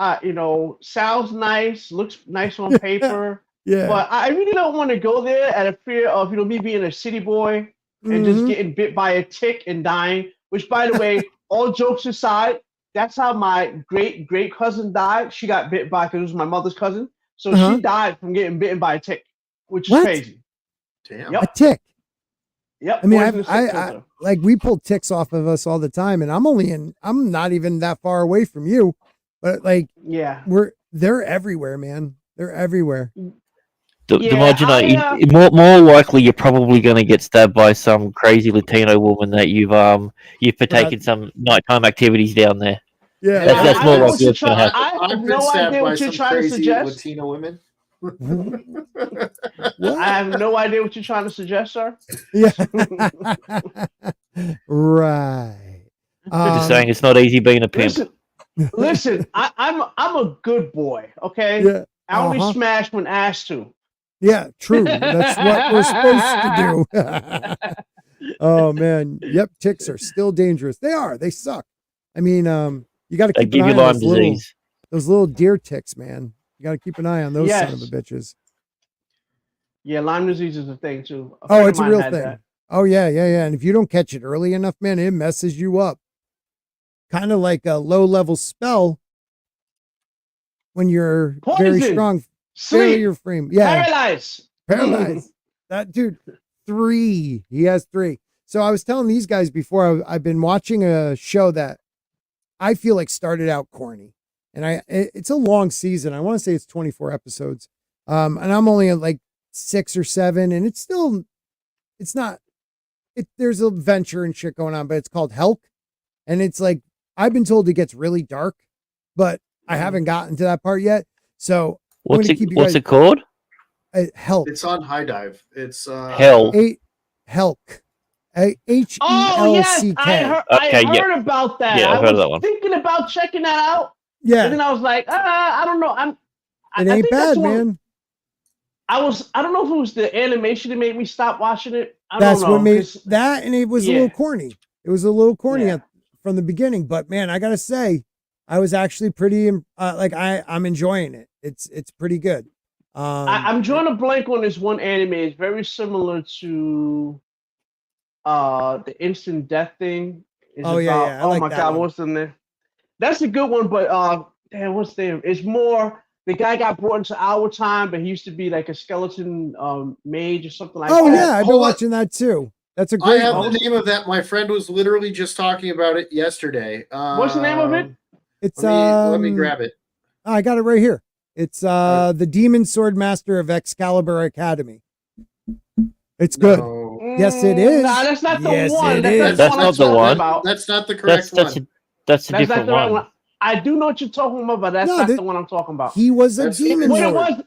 Sounds nice, looks nice on paper. Yeah. But I really don't want to go there out of fear of me being a city boy and just getting bit by a tick and dying. Which, by the way, all jokes aside, that's how my great cousin died. She got bit by because it was my mother's cousin, so she died from getting bitten by a tick, which is crazy. Damn. Yep. A tick. Yep. I mean, I like we pull ticks off of us all the time, and I'm not even that far away from you, but like, they're everywhere, man. They're everywhere. More likely you're probably going to get stabbed by some crazy Latino woman that you've partaken some nighttime activities down there. Yeah, that's more likely what's going to happen. I have no idea what you're trying to suggest. Latino women. I have no idea what you're trying to suggest, sir. Yeah. Right. Just saying, it's not easy being a pimp. Listen, I'm a good boy. Okay. Yeah. I only smash when asked to. Yeah, true. That's what we're supposed to do. Oh man, yep. Ticks are still dangerous. They are. They suck. I mean, you got to keep an eye on those little deer ticks, man. You got to keep an eye on those son of a bitches. Yeah, Lyme disease is a thing too. It's a real thing. That. Oh yeah. And if you don't catch it early enough, man, it messes you up. Kind of like a low-level spell when you're very strong. Failure frame. Yeah. Paralyzed. That dude, 3. He has 3. So I was telling these guys before, I've been watching a show that I feel like started out corny. And it's a long season. I want to say it's 24 episodes. And I'm only at like 6 or 7. And it's not there's a adventure and shit going on, but it's called Helck, and it's like I've been told it gets really dark, but I haven't gotten to that part yet. So What's it called? Helck. It's on High Dive. It's Hell. Helck. H-E-L-C-K. Oh yes, I Okay, heard about that. Yeah, I've heard of that one. Thinking about checking that out. Yeah, And then I was like, I don't know. it I ain't think that's bad, one- man. I don't know if it was the animation that made me stop watching it. That's don't know. what made 'Cause- that, and it was a Yeah. little corny. It was a little corny Yeah. from the beginning, but man, I gotta say, I was actually pretty I'm enjoying it. It's pretty good. I'm drawing a blank on this one anime. It's very similar to the instant death thing. It's Oh, yeah, I oh like my that god, one. what's in there? That's a good one, but damn, what's there? It's more the guy got brought into our time, but he used to be like a skeleton mage or something like Oh that. yeah, I've been Hold on. watching that too. That's a I great have one. the name of that. My friend was literally just talking about it yesterday. What's the name of it? It's Let me grab it. I got it right here. It's the Demon Sword Master of Excalibur Academy. It's good. No, Yes, it is. Nah, that's not the Yes, one. it That's is. That's I'm not the talking one. about. that's not the correct That's one. that's a That's not different the right one. one. I do know what you're talking about, but that's No, not that- the one I'm talking about. He was a That's demon What it lord. was,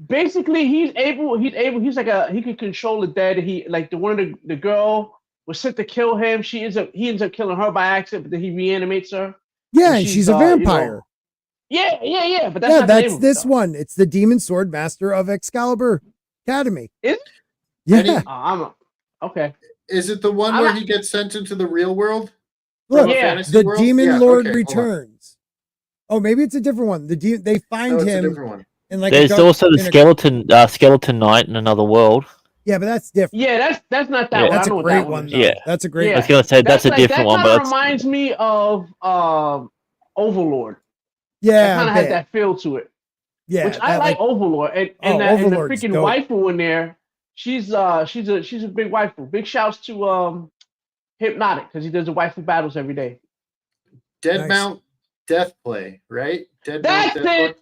basically, he's he can control the dead. He like the one of the girl was sent to kill him. He ends up killing her by accident, but then he reanimates her. Yeah, and and she's, she's a you know, vampire. Yeah. But that's Yeah, not the name that's of it, this though. one. It's the Demon Sword Master of Excalibur Academy. Is it? Yeah. Okay. Is it the one I'm where not- he gets sent into the real world? Look, From a Yeah. fantasy the world? Demon Yeah, Lord okay, hold on. returns. Oh, maybe it's a different one. They find No, it's a him different one. in like There's a dark, also the in a- skeleton knight in another world. Yeah, but that's different. Yeah, that's not that Yeah. one. That's I know a what great that one, is. though. Yeah. That's a great Yeah. I was gonna say that's a like, different one, that but kind of that's reminds me of Overlord. Yeah, It kind a of had bit. that feel to it. Yeah, Which I that, like Overlord, and Oh, the Overlord's freaking dope. waifu in there. She's a big waifu. Big shouts to Hypnotic because he does the waifu battles every day. Dead Nice. Mount Death Play, right? Dead That's Mount Death it. Play?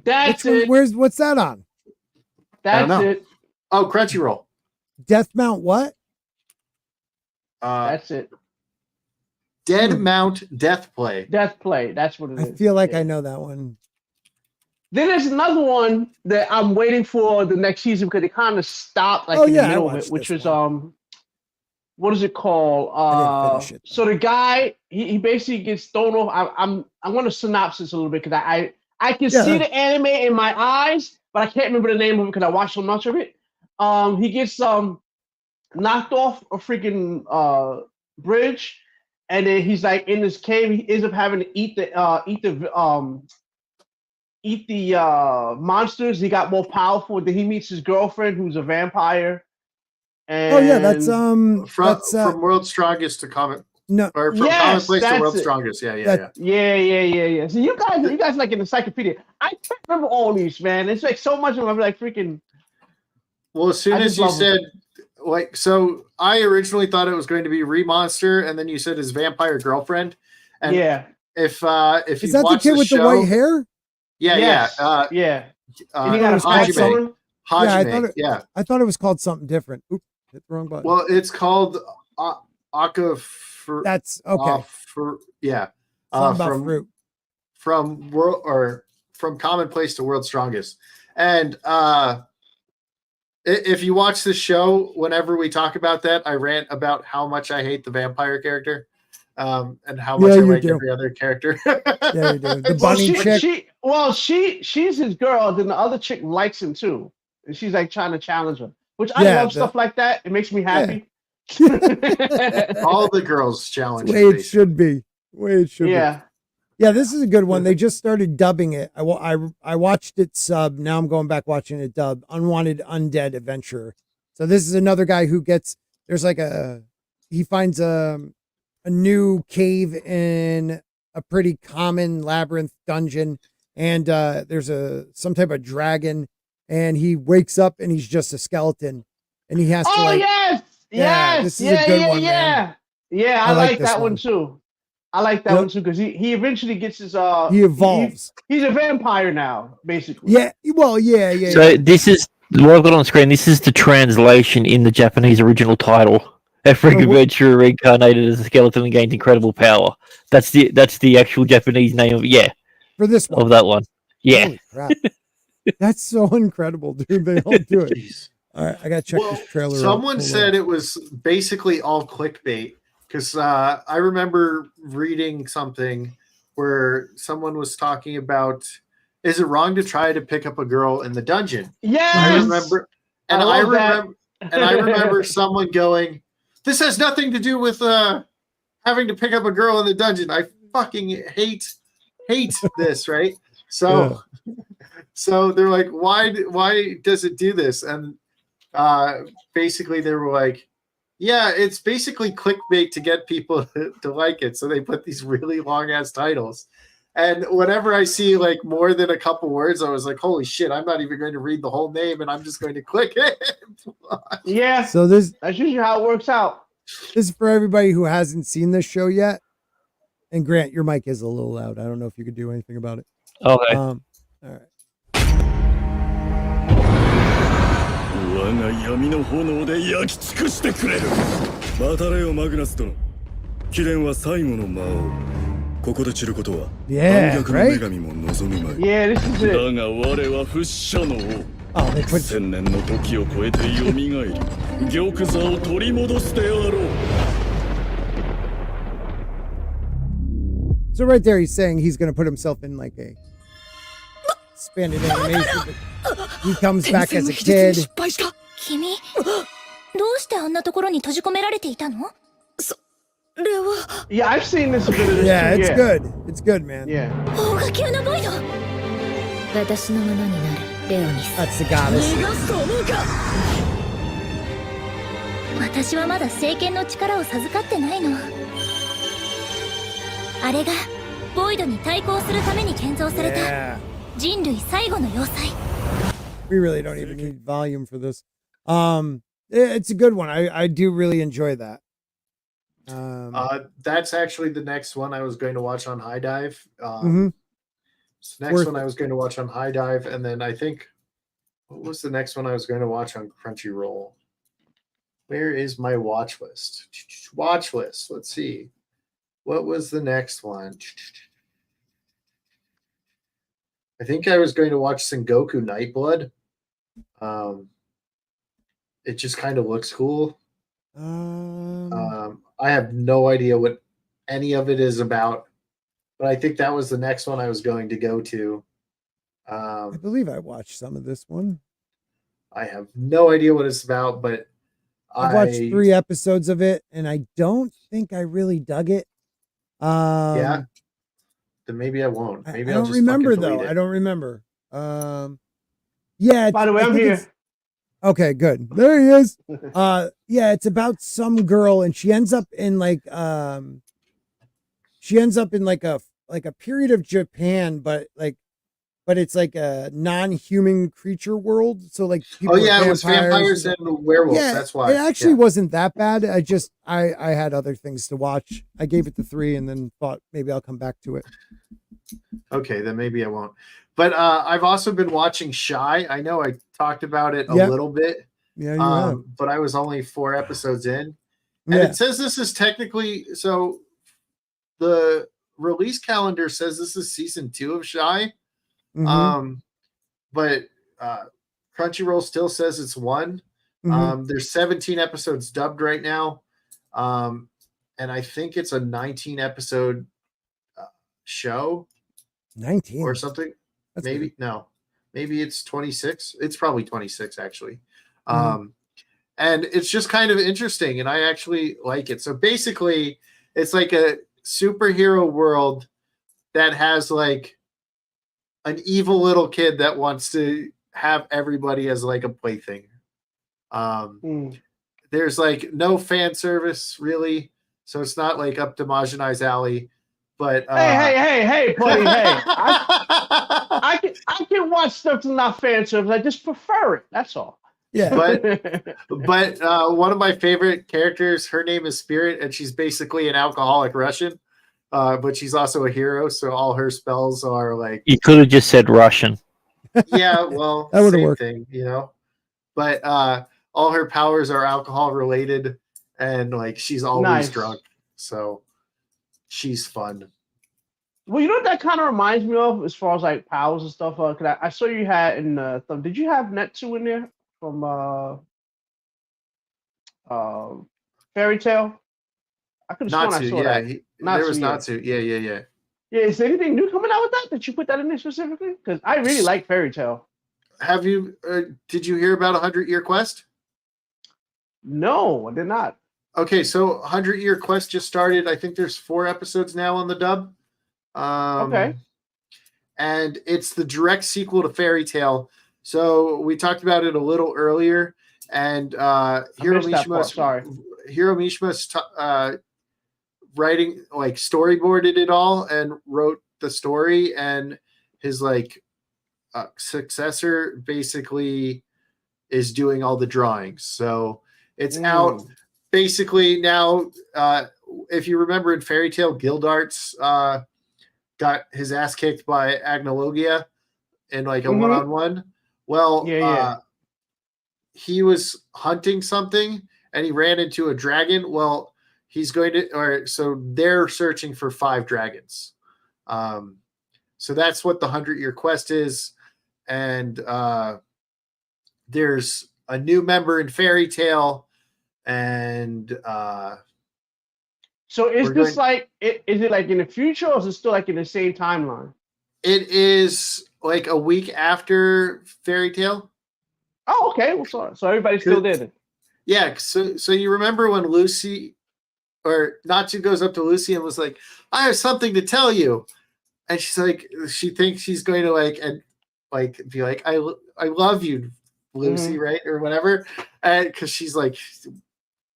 That's Which one, it. what's that on? That's know. it. Oh, Crunchyroll. Death Mount what? That's it. Dead Mount Death Play. Death Play. That's what it I is. feel like Yeah. I know that one. Then there's another one that I'm waiting for the next season because it kind of stopped like Oh, in yeah, I the middle of watched it, which this was what is it called? I didn't finish it, though. So the guy he basically gets thrown off. I'm going to synopsis a little bit because I can see the anime in my eyes, but I can't remember the name of it because I watched so much of it. He gets knocked off a freaking bridge, and then he's like in this cave. He ends up having to eat the monsters. He got more powerful. Then he meets his girlfriend, who's a vampire. And Oh yeah, that's From World's Strongest to Comet, no, or from Yes, Commonplace to that's World's it. Strongest. Yeah. Yeah. So you guys like an encyclopedia. I can't remember all these, man. It's like so much of them. I'm like freaking. Well, as soon I as just you love said, like, so I originally thought it was going to be Remonster, and then you said his vampire girlfriend. And Yeah. if is you that the watch kid with show, the white hair? Yeah, Yes. yeah. Yeah. And he got a Hajime. spike on. Hajime, I thought it was called something different. Oops, hit the wrong button. Well, it's called Aka. That's okay. Yeah. Something about from fruit. from Commonplace to World's Strongest, and if you watch the show, whenever we talk about that, I rant about how much I hate the vampire character, and how much I you like do. every other character. Yeah, you do. The Well, bunny chick. she's his girl. Then the other chick likes him too, and she's like trying to challenge him. Which I Yeah, love stuff like that. It makes me happy. All the girls challenge. Way it should be. Way it should be. Yeah. Yeah, this is a good one. They just started dubbing it. I watched it sub. Now I'm going back watching it dub. Unwanted Undead Adventurer. So this is another guy who gets there's like he finds a new cave in a pretty common labyrinth dungeon, and there's some type of dragon, and he wakes up and he's just a skeleton, and he has to Oh like yes, Yeah, yes, this is a good one, man. Yeah, I I like like this that one one. too. I like that Yep. one too because he eventually gets his he evolves. He's a vampire now, basically. Yeah, well, yeah. So this is what I've got on screen. This is the translation in the Japanese original title. A freak adventurer reincarnated as a skeleton and gained incredible power. That's the actual Japanese name of For this one. of that one. Yeah. Holy crap. That's so incredible, dude. They all do it. Jeez. All right, I gotta check this trailer out. Someone Hold said on. it was basically all clickbait because I remember reading something where someone was talking about, is it wrong to try to pick up a girl in the dungeon? Yes. I remember, and I love that. I remember someone going, "This has nothing to do with having to pick up a girl in the dungeon. I fucking hate this, right?" So, so they're like, "Why does it do this?" And basically they were like, "Yeah, it's basically clickbait to get people to like it." So they put these really long ass titles. And whenever I see like more than a couple words, I was like, "Holy shit! I'm not even going to read the whole name, and I'm just going to click it." Yeah. So this That's usually how it works out. is for everybody who hasn't seen this show yet. And Grant, your mic is a little loud. I don't know if you could do anything about it. Okay. All right. 我が闇の炎で焼き尽くしてくれる。またれよマグナス殿。貴殿は最後の魔王。ここで散ることは Yeah, 反逆の right? 女神も望むまい。 Yeah, this is だ it. が我は不死者の王。 Oh, they put 千年の時を超えて蘇り、玉座を取り戻すであろう。 so right there he's saying he's gonna put himself in like a expanded animation. He comes back as a kid. 君どうしてあんなところに閉じ込められていたの？ Yeah, I've seen this a bit of this Yeah, too. it's Yeah. good. It's good, man. Yeah. 大が急なボイド。私のものになるレオニス。 That's the goddess. 私はまだ聖剣の力を授かってないの。あれがボイドに対抗するために建造された Yeah. 人類最後の要塞。 We really don't even need volume for this. It's a good one. I do really enjoy that. That's actually the next one I was going to watch on High Dive. Mhm. It's the next one I was going to watch on High Dive, and then I think what was the next one I was going to watch on Crunchyroll? Where is my watch list? Watch list. Let's see. What was the next one? I think I was going to watch Sengoku Nightblood. It just kind of looks cool. I have no idea what any of it is about, but I think that was the next one I was going to go to. I believe I watched some of this one. I have no idea what it's about, but I watched 3 episodes of it, and I don't think I really dug it. Yeah, then maybe I won't. Maybe I I'll don't just remember fucking though. delete it. I don't remember. Yeah. By the way, I I'm think here. it's- Okay, good. There he is. Yeah, it's about some girl, and she ends up in like a period of Japan, but it's like a non-human creature world. So like people Oh are yeah, it was vampires and- and werewolves. Yeah, That's why. it actually Yeah. wasn't that bad. I had other things to watch. I gave it the 3 and then thought maybe I'll come back to it. Okay, then maybe I won't. But I've also been watching Shy. I know I talked about it a Yep. little bit, Yeah, you have. but I was only 4 episodes in. And Yeah. it says this is technically so the release calendar says this is season 2 of Shy. Mhm. But Crunchyroll still says it's 1. Mhm. There's 17 episodes dubbed right now. And I think it's a 19 episode show 19 or something. That's Maybe good. no, maybe it's 26. It's probably 26 actually. Mhm. And it's just kind of interesting, and I actually like it. So basically, it's like a superhero world that has like an evil little kid that wants to have everybody as like a plaything. There's like no fan service really, so it's not like up to Majinai's alley. But Hey, buddy, hey! I can watch stuff that's not fan service. I just prefer it. That's all. Yeah. But one of my favorite characters, her name is Spirit, and she's basically an alcoholic Russian. But she's also a hero, so all her spells are like. You could have just said Russian. Yeah, well, That would've same worked. thing, you know. But all her powers are alcohol related, and like she's always Nice. drunk, so she's fun. Well, you know what that kind of reminds me of as far as like powers and stuff. 'Cause I saw you had in did you have Netsu in there from Fairy Tale? I could have sworn I Natsu, saw yeah, that. there was yeah. Natsu, yeah. Yeah, is there anything new coming out with that? Did you put that in there specifically? Because I really like Fairy Tale. Have you? Did you hear about 100-Year Quest? No, I did not. Okay, so 100-Year Quest just started. I think there's 4 episodes now on the dub. Okay. And it's the direct sequel to Fairy Tale. So we talked about it a little earlier, and Hiro Mishima's writing, like, storyboarded it all and wrote the story, and his like successor basically is doing all the drawings. So it's out basically now. If you remember in Fairy Tale, Gildarts got his ass kicked by Agnologia in like a one-on-one. Well, he was hunting something and he ran into a dragon. Well, he's going to, or so they're searching for 5 dragons. So that's what the 100-Year Quest is. And there's a new member in Fairy Tale, and so is this like is it like in the future, or is it still like in the same timeline? It is like a week after Fairy Tale. Oh, okay. Well, so everybody's still there then. Yeah. So you remember when Lucy or Natsu goes up to Lucy and was like, "I have something to tell you," and she's like, she thinks she's going to like and like be like, "I love you, Lucy," right, or whatever, because she's like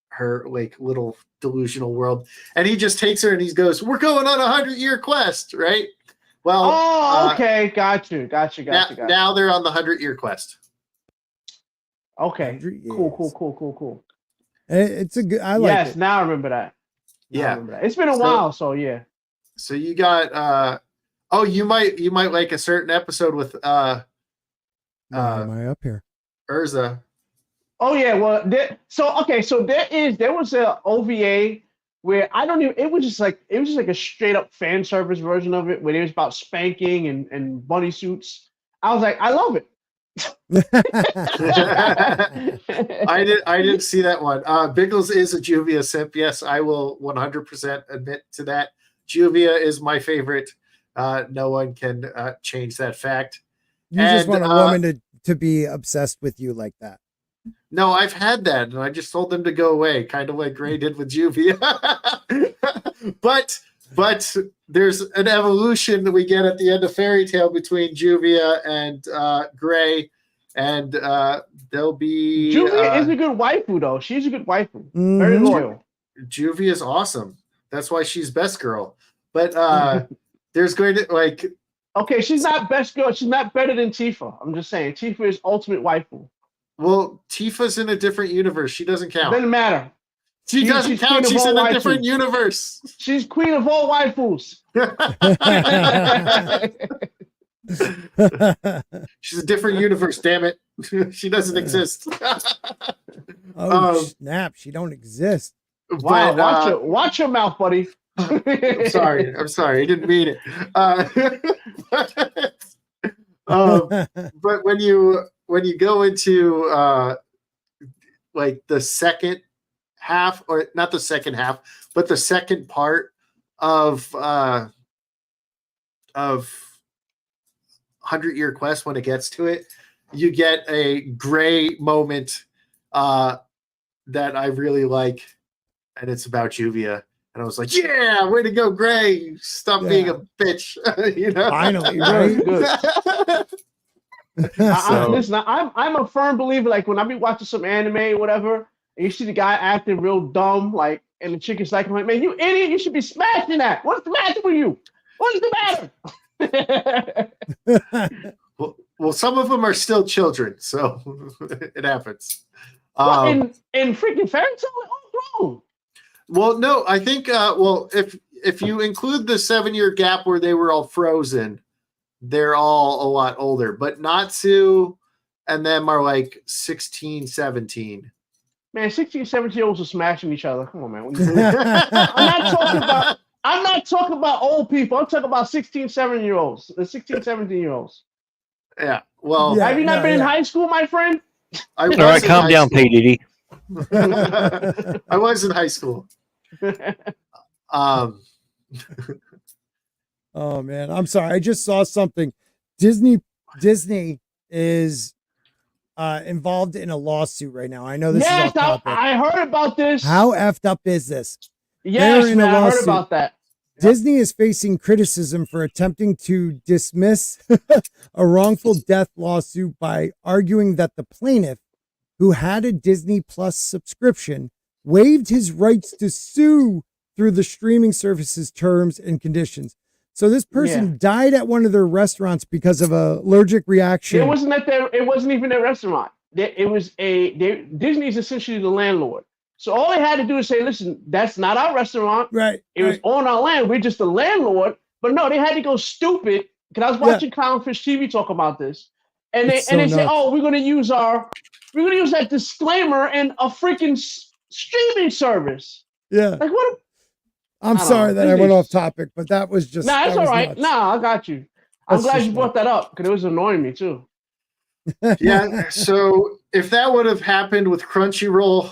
her like little delusional world, and he just takes her and he goes, "We're going on a 100-Year Quest," right? Well, okay, got you. Now they're on the 100-Year Quest. Okay, cool. It's a good. I like it. Yes, now I remember that. It's been a while, so yeah. So you got you might like a certain episode with Why am I up here? Urza. Oh yeah, well there was a OVA where it was just like a straight up fan service version of it where it was about spanking and bunny suits. I was like, I love it. I didn't see that one. Biggles is a Juvia simp. Yes, I will 100% admit to that. Juvia is my favorite. No one can change that fact. You just want a woman to be obsessed with you like that. No, I've had that, and I just told them to go away, kind of like Gray did with Juvia. But there's an evolution that we get at the end of Fairy Tale between Juvia and Gray, and there'll be Juvia is a good waifu though. She's a good waifu, very loyal. Juvia is awesome. That's why she's best girl. But there's going to like. Okay, she's not best girl. She's not better than Tifa. I'm just saying, Tifa is ultimate waifu. Well, Tifa's in a different universe. She doesn't count. Doesn't matter. She doesn't count. She's in a different universe. She's queen of all waifus. She's a different universe. Damn it, she doesn't exist. Snap! She don't exist. Wow! But, watch your mouth, buddy. I'm sorry. I didn't mean it. But when you go into like the second half, or not the second half, but the second part of 100-Year Quest, when it gets to it, you get a Gray moment that I really like, and it's about Juvia. And I was like, yeah, way to go, Gray. Stop being a bitch. You know? Finally, right? Listen, I'm a firm believer, like when I be watching some anime or whatever, and you see the guy acting real dumb, like, and the chick is like, man, you idiot, you should be smashing that. What's the matter with you? What's the matter? well, some of them are still children, so it happens. In freaking Fairy Tale, all grown. Well, no, I think if you include the 7-year gap where they were all frozen, they're all a lot older. But Natsu and them are like 16, 17. Man, 16, 17-year-olds are smashing each other. Come on, man. What are you doing? I'm not talking about old people. I'm talking about 16, 17-year-olds. The 16, 17-year-olds. Yeah. Well, Yeah, Have you not been in high school, my friend? I was All right, in calm high down, school. P Diddy. I was in high school. Oh man, I'm sorry. I just saw something. Disney is involved in a lawsuit right now. I know this is Yes, off topic. I heard about this. How effed up is this? Yes, They're in man, a I heard lawsuit. about that. Disney is facing criticism for attempting to dismiss a wrongful death lawsuit by arguing that the plaintiff, who had a Disney Plus subscription, waived his rights to sue through the streaming service's terms and conditions. So this person died at one of their restaurants because of an allergic reaction. It wasn't even a restaurant. Disney's essentially the landlord. So all they had to do is say, listen, that's not our restaurant. Right. It was on our land. We're just the landlord. But no, they had to go stupid. Because I was watching Clownfish TV talk about this. And they say, oh, we're gonna use that disclaimer in a freaking streaming service. Yeah. Like what? I'm sorry that I went off topic, but that was just. Nah, it's all right. Nuts. Nah, I got you. I'm glad you brought that up because it was annoying me too. Yeah. So if that would have happened with Crunchyroll,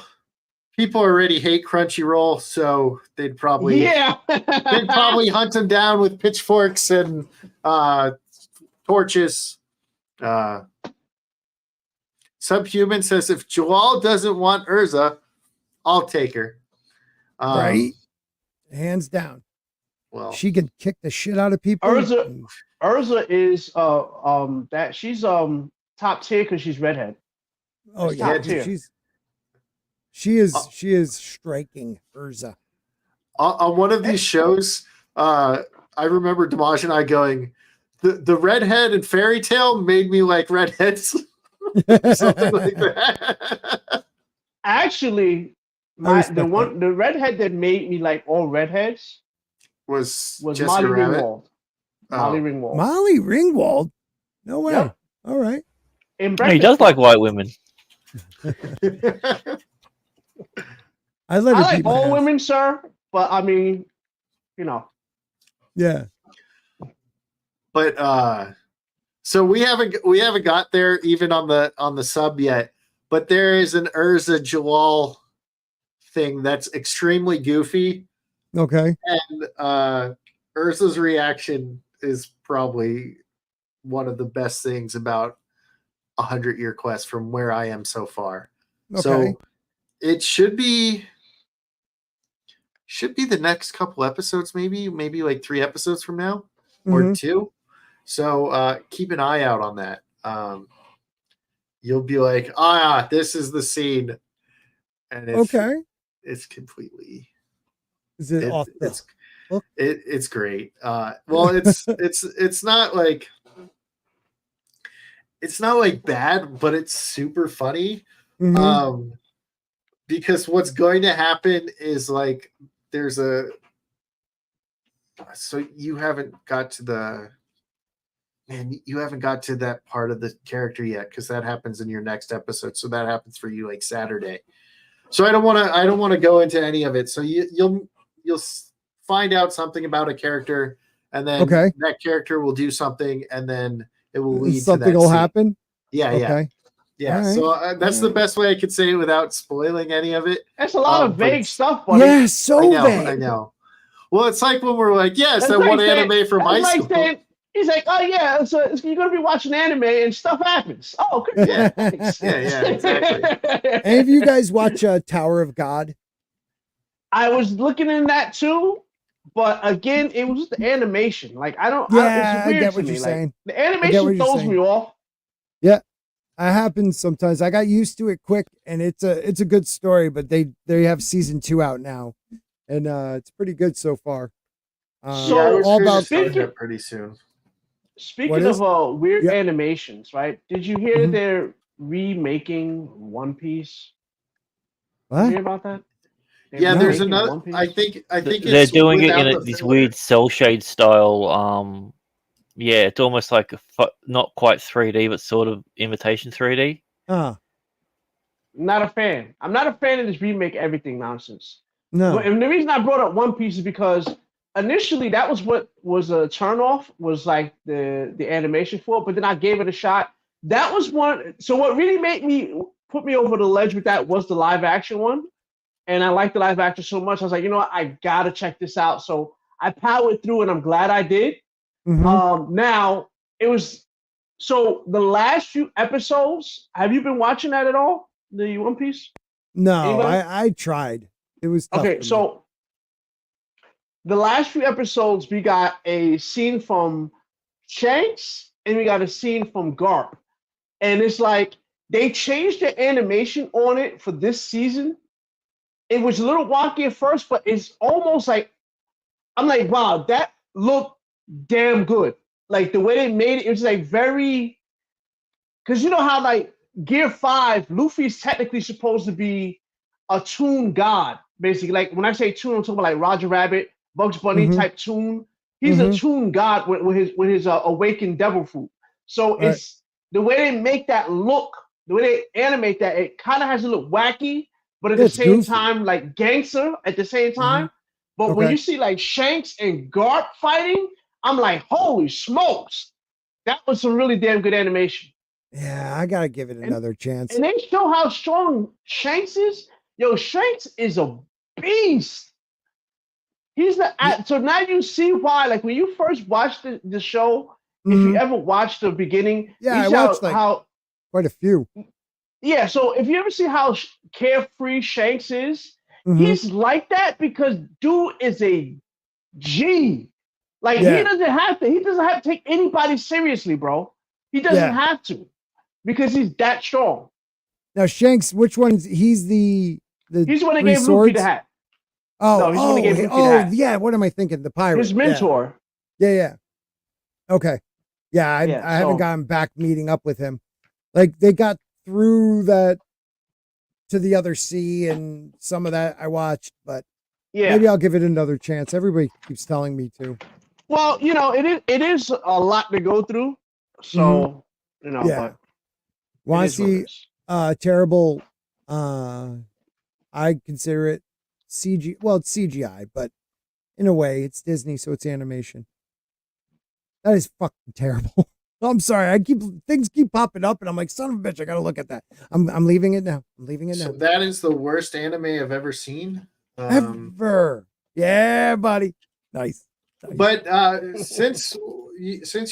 people already hate Crunchyroll, so they'd probably hunt him down with pitchforks and torches. Subhuman says if Joel doesn't want Urza, I'll take her. Right. Hands down. Well, she can kick the shit out of people. Urza is that she's top tier because she's redhead. Oh yeah, she is striking Urza. On one of these shows, I remember Damaj and I going, the redhead in Fairy Tale made me like redheads. Something like that. Actually, the redhead that made me like all redheads was Molly Ringwald. Molly Ringwald. Molly Ringwald? No way. Yep. All right. He does like white women. I like all women, sir, but I mean, you know. Yeah. But so we haven't got there even on the sub yet, but there is an Urza Jalal thing that's extremely goofy. Okay. And Urza's reaction is probably one of the best things about 100-Year Quest from where I am so far. Okay. So it should be the next couple episodes, maybe like 3 episodes from now or 2. So keep an eye out on that. You'll be like, this is the scene. And it's completely. Is it off the hook? It's great. Well, it's not like bad, but it's super funny. Because what's going to happen is like so you haven't got to that part of the character yet, because that happens in your next episode. So that happens for you like Saturday. So I don't want to go into any of it. So you'll find out something about a character, and then that character will do something, and then it will lead something to that will scene. Happen. Yeah. Right. So that's the best way I could say it without spoiling any of it. That's a lot of vague stuff, buddy. Yeah, so vague. I know. Well, it's like when we're like, yes, that one anime from high school. He's like, oh yeah, so you're gonna be watching anime and stuff happens. Oh, good. Yeah, exactly. Any of you guys watch Tower of God? I was looking in that too, but again, it was just the animation. Like it's I weird get to what me. you're saying. The animation throws me off. Yeah, it happens sometimes. I got used to it quick, and it's a good story. But they have season 2 out now, and it's pretty good so far. So all about pretty soon. Speaking of weird animations, right? Did you hear they're remaking One Piece? What? Did you hear about that? There's another. I think they're doing it in this weird cell shade style. It's almost like not quite 3D, but sort of imitation 3D. Not a fan. I'm not a fan of this remake everything nonsense. No. And the reason I brought up One Piece is because initially that was what was a turnoff, was like the animation for it, but then I gave it a shot. That was one. So what really put me over the ledge with that was the live action one. And I liked the live action so much. I was like, you know what? I gotta check this out. So I powered through and I'm glad I did. Now it was so the last few episodes, have you been watching that at all? The One Piece? No, Anybody? I tried. It was tough Okay, for me. so the last few episodes, we got a scene from Shanks and we got a scene from Garp. And it's like they changed the animation on it for this season. It was a little wonky at first, but it's almost like I'm like, wow, that looked damn good. Like the way they made it, it was like very, because you know how like Gear 5, Luffy's technically supposed to be a toon god, basically. Like when I say toon, I'm talking about like Roger Rabbit, Bugs Bunny type toon. He's a toon god with his awakened devil fruit. So it's the way they make that look, the way they animate that, it kind of has to look wacky, but at the same time, like gangster at the same time. But when you see like Shanks and Garp fighting, I'm like, holy smokes, that was some really damn good animation. Yeah, I gotta give it another chance. And they show how strong Shanks is. Yo, Shanks is a beast. He's the so now you see why. Like when you first watched the show, if you ever watched the beginning, I watched quite a few. Yeah, so if you ever see how carefree Shanks is, he's like that because dude is a G. Like he doesn't have to take anybody seriously, bro. He doesn't have to because he's that strong. Now Shanks, which one's he's the he's the one that three gave swords? Luffy the hat. Oh, no, he's the one that gave Luffy the hat. Yeah. What am I thinking? The pirate. His mentor. Yeah. Okay. Yeah, I haven't gotten back meeting up with him. Like they got through that to the other sea and some of that I watched, but maybe I'll give it another chance. Everybody keeps telling me to. Well, you know, it is a lot to go through. So, you know, but want to see terrible I consider it CG. Well, it's CGI, but in a way it's Disney, so it's animation. That is fucking terrible. I'm sorry. Things keep popping up, and I'm like, son of a bitch, I gotta look at that. I'm leaving it now. So that is the worst anime I've ever seen. Ever. Yeah, buddy. Nice. But since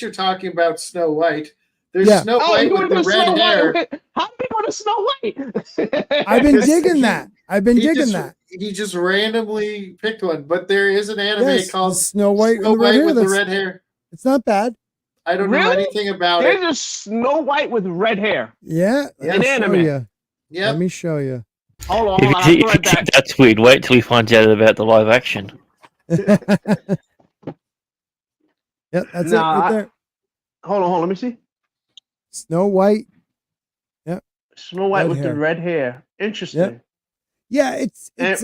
you're talking about Snow White, there's Snow White with the red hair. How did we go to Snow White? I've been digging that. He just randomly picked one, but there is an anime called Snow White with the red hair. It's not bad. I don't know anything about it. There's a Snow White with red hair. Yeah, an anime. Yeah, let me show you. Hold on. If you think that's weird, wait till he finds out about the live action. Yep, that's it right there. Hold on. Let me see. Snow White. Yep. Snow White with the red hair. Interesting. Yep. Yeah, it's it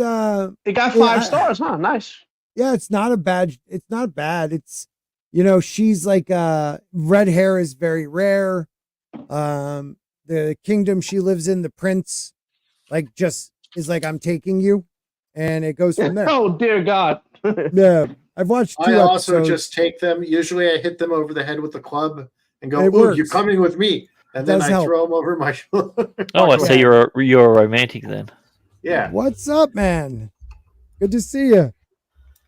got 5 stars, huh? Nice. Yeah, it's not bad. It's, you know, she's like red hair is very rare. The kingdom she lives in, the prince, like just is like, I'm taking you, and it goes from there. Oh dear God. Yeah, I've watched 2 I also episodes. just take them. Usually I hit them over the head with the club and go, "Ooh, you're coming with me." And then I throw them over my shoulder. Oh, I say you're a romantic then. Yeah. What's up, man? Good to see you.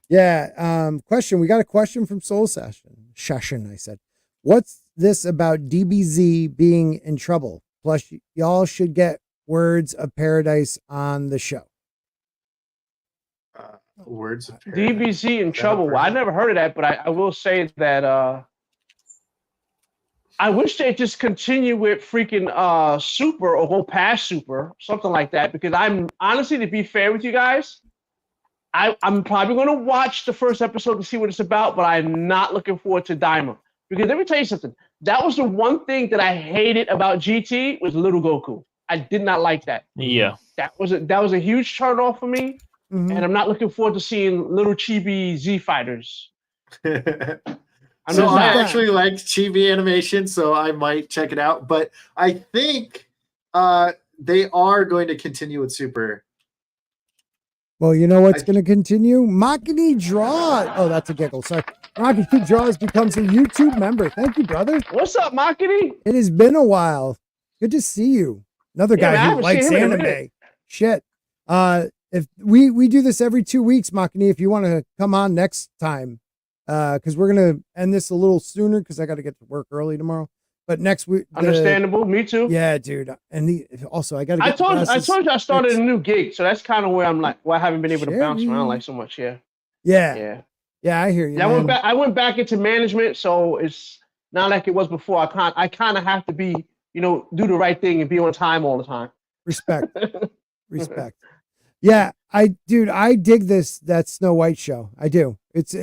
Yeah. Question. We got a question from Soul Session. I said, what's this about DBZ being in trouble? Plus, y'all should get Words of Paradise on the show. Words of Paradise. DBZ in trouble. Well, I never heard of that, but I will say that I wish they'd just continue with freaking Super or go past Super, something like that. Because I'm honestly, to be fair with you guys, I'm probably going to watch the first episode to see what it's about, but I'm not looking forward to Daima. Because let me tell you something. That was the one thing that I hated about GT was Little Goku. I did not like that. Yeah. That was a huge turn off for me. And I'm not looking forward to seeing little chibi Z fighters. I actually like chibi animation, so I might check it out. But I think they are going to continue with Super. Well, you know what's going to continue? Makini Draw. Oh, that's a giggle. Sorry. Makini Draws becomes a YouTube member. Thank you, brother. What's up, Makini? It has been a while. Good to see you. Another Yeah, man, I guy who haven't likes seen him in a anime. minute. Shit. If we do this every 2 weeks, Makini, if you want to come on next time, because we're gonna end this a little sooner because I got to get to work early tomorrow. But next week, Understandable. Me too. yeah, dude. And also, I got to. I told you I started a new gig, so that's kind of where I'm like, I haven't been able to bounce around like so much. Yeah. Yeah. I hear you. Yeah, I went back into management, so it's not like it was before. I kind of have to be, do the right thing and be on time all the time. Respect. Yeah, I dig that Snow White show. I do. It's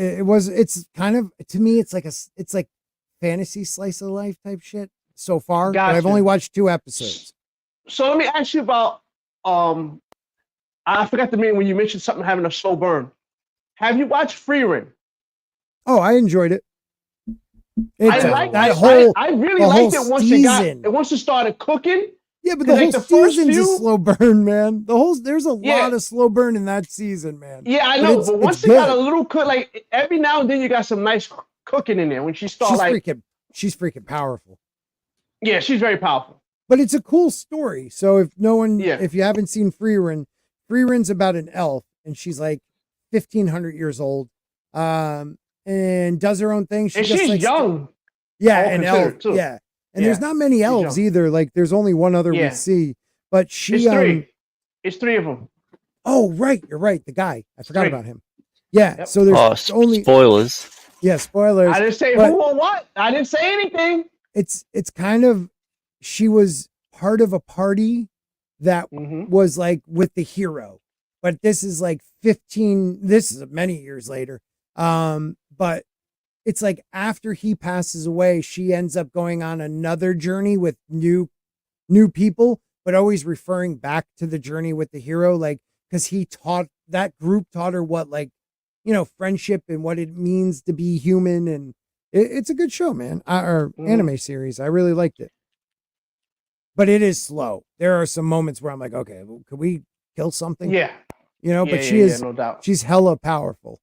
kind of, to me, it's like fantasy slice of life type shit so far. Gotcha. But I've only watched 2 episodes. So let me ask you about I forgot the name when you mentioned something having a slow burn. Have you watched Free Run? Oh, I enjoyed it. I really liked it once it started cooking. Yeah, but the whole season's a slow burn, man. There's a lot of slow burn in that season, man. Yeah, I know. But once it got a little cook, like every now and then you got some nice cooking in there when she starts she's freaking powerful. Yeah, she's very powerful. But it's a cool story. So if you haven't seen Free Run's about an elf, and she's like 1,500 years old, and does her own thing. She's young. Yeah, an elf. Too. Yeah. And there's not many elves either. Like there's only one other we see, but it's 3. It's 3 of them. Oh, right. You're right. The guy. I forgot about him. Yeah. Yep. So there's only spoilers. Yeah, spoilers. I didn't say who or what. I didn't say anything. It's kind of, she was part of a party that was like with the hero, but this is like this is many years later. But it's like after he passes away, she ends up going on another journey with new people, but always referring back to the journey with the hero, like, because that group taught her what, like, friendship and what it means to be human. And it's a good show, man. Anime series. I really liked it. But it is slow. There are some moments where I'm like, okay, well, could we kill something? Yeah. But she is, no doubt. She's hella powerful.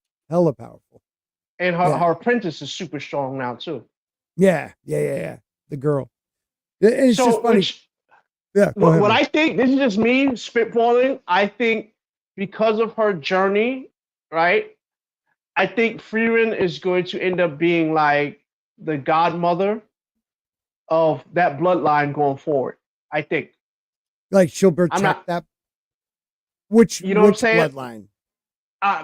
And her apprentice is super strong now too. Yeah. The girl. It's just funny. What I think, this is just me spitballing. I think because of her journey, right? I think Frieren is going to end up being like the godmother of that bloodline going forward. I think. Like she'll protect that. Which what I'm saying? Bloodline? I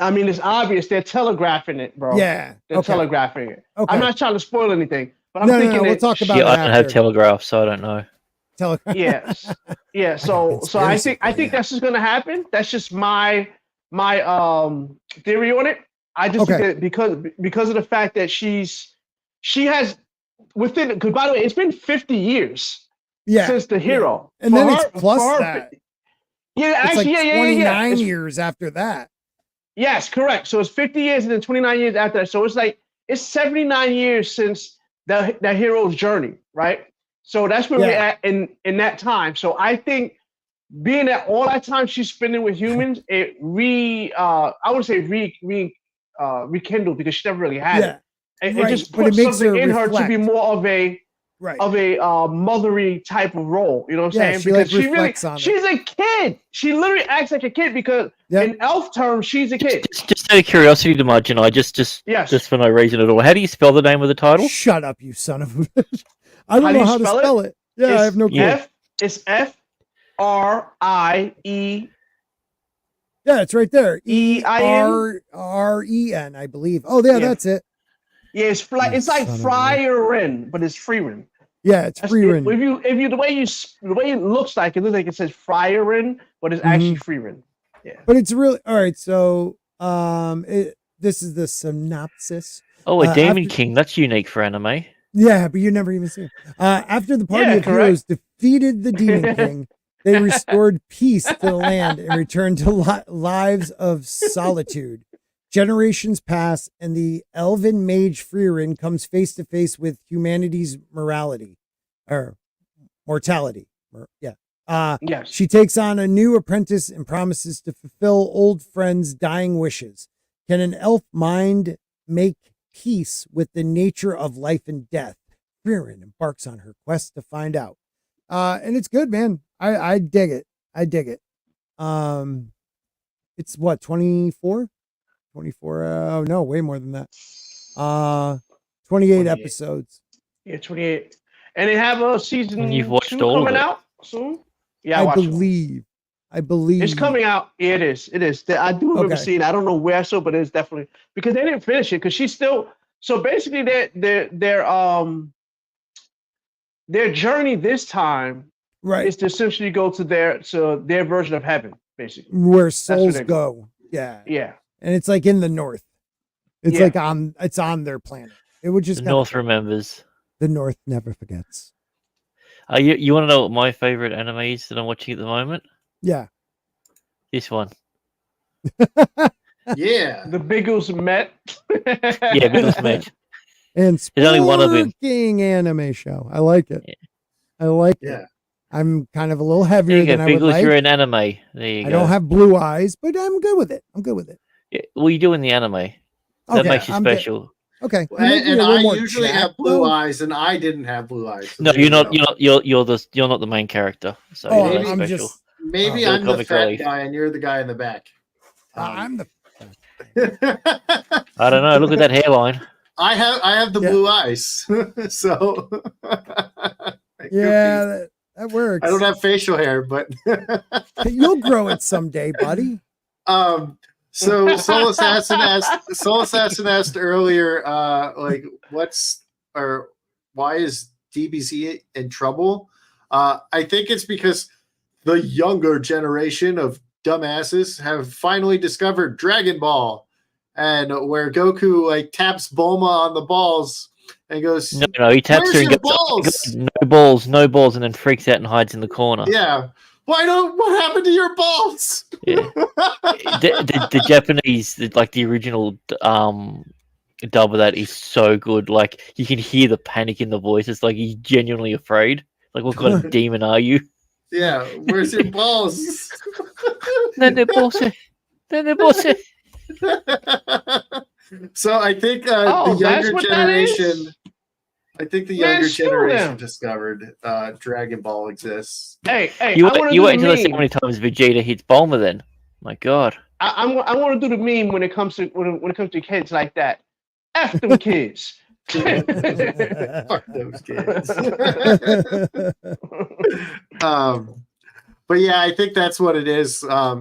mean, it's obvious they're telegraphing it, bro. Yeah, they're telegraphing it. Okay. I'm not trying to spoil anything, but I'm thinking we'll talk about it I don't have telegraph, so I don't know. Yes, yeah. So I think that's just gonna happen. That's just my theory on it. I just think that because of the fact that she has within. Because by the way, it's been 50 years since the hero, and then it's plus that. Yeah, actually, like 29 years after that. Yes, correct. So it's 50 years and then 29 years after that. So it's 79 years since the hero's journey, right? So that's where we're at in that time. So I think being that all that time she's spending with humans, it I would say rekindled, because she never really had it. And it just puts something in her to be more of a mothery type of role. You know what I'm saying? Because she's a kid. She literally acts like a kid because in elf terms, she's a kid. Just out of curiosity, Demagin, just for no reason at all. How do you spell the name of the title? Shut up, you son of a bitch. I don't know how to spell it. Yeah, I have no clue. It's F-R-I-E. Yeah, it's right there. E-I-N? R-E-N, I believe. Oh, yeah, that's it. Yeah, it's like Frieren, but it's Frieren. Yeah, it's Frieren. If you the way it looks like it says Frieren, but it's actually Frieren. Yeah. But it's really all right. So, this is the synopsis. Oh, a Demon King. That's unique for anime. Yeah, but you never even see it. After the party of heroes defeated the Demon King, they restored peace to the land and returned to lives of solitude. Generations pass, and the elven mage Frieren comes face to face with humanity's mortality. Yes. She takes on a new apprentice and promises to fulfill old friends' dying wishes. Can an elf mind make peace with the nature of life and death? Frieren embarks on her quest to find out. And it's good, man. I dig it. I dig it. It's what, 24? 24, no, way more than that. 28 episodes. Yeah, 28. And they have a season And you've watched 2 all of coming it? out soon. Yeah, I watched it. believe It's coming out. Yeah, it is. It is. I do remember Okay. seeing it. I don't know where I saw, but it's definitely because they didn't finish it because she's still. So basically, their journey this time right is to essentially go to their version of heaven, basically. where souls they go. Yeah. Yeah. And it's like in the north. It's Yeah. like it's on their planet. It would just The kinda- North remembers. The north never forgets. You want to know what my favorite anime is that I'm watching at the moment? Yeah. This one. Yeah. The Biggles Met. Yeah, Biggles Mets. And There's only one of him. Sporking anime show. I like it. Yeah. I like Yeah. it. I'm kind of a little There heavier you go, than I would Biggles. like. You're an anime. There you go. I don't have blue eyes, but I'm good with it. I'm good with it. Yeah, well, you do in the anime. That Okay, makes you I'm good. special. Okay. You And, might be and a little I more usually jacked, have blue though. eyes, and I didn't have blue eyes. so No, there you're you not. go. You're not the main character. So Oh, you're maybe not I'm special. just Maybe Oh. I'm the Comic fat relief. guy, and you're the guy in the back. I'm the I don't know. Look at that hairline. I have the Yeah. blue eyes, so yeah, that works. I don't have facial hair, but You'll grow it someday, buddy. So Soul Assassin asked earlier, like, why is DBZ in trouble? I think it's because the younger generation of dumbasses have finally discovered Dragon Ball, and where Goku like taps Bulma on the balls and goes, No, he taps "Where's her and your goes, "Oh my balls?" God, no balls, and then freaks out and hides in the corner. Yeah. What happened to your balls? Yeah. The Japanese, like the original dub of that is so good. Like you can hear the panic in the voice. It's like he's genuinely afraid. Like, what kind of demon are you? Yeah, where's your balls? Then they're bullshit. So I think Oh, the that's younger what that is? generation. I think the Man, younger screw generation them. discovered Dragon Ball exists. Hey, You I want to wait do the until I see meme. how many times Vegeta hits Bulma. Then, my God. I want to do the meme when it comes to kids like that. F them kids. Fuck those kids. But yeah, I think that's what it is. I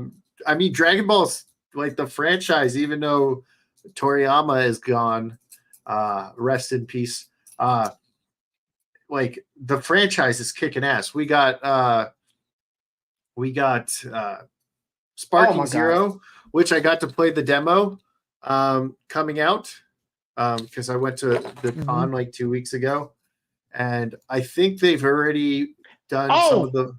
mean, Dragon Ball's like the franchise, even though Toriyama is gone, rest in peace. Like the franchise is kicking ass. We got Sparking God. Zero, which I got to play the demo coming out because I went to the con like 2 weeks ago, and I think they've already done some of the.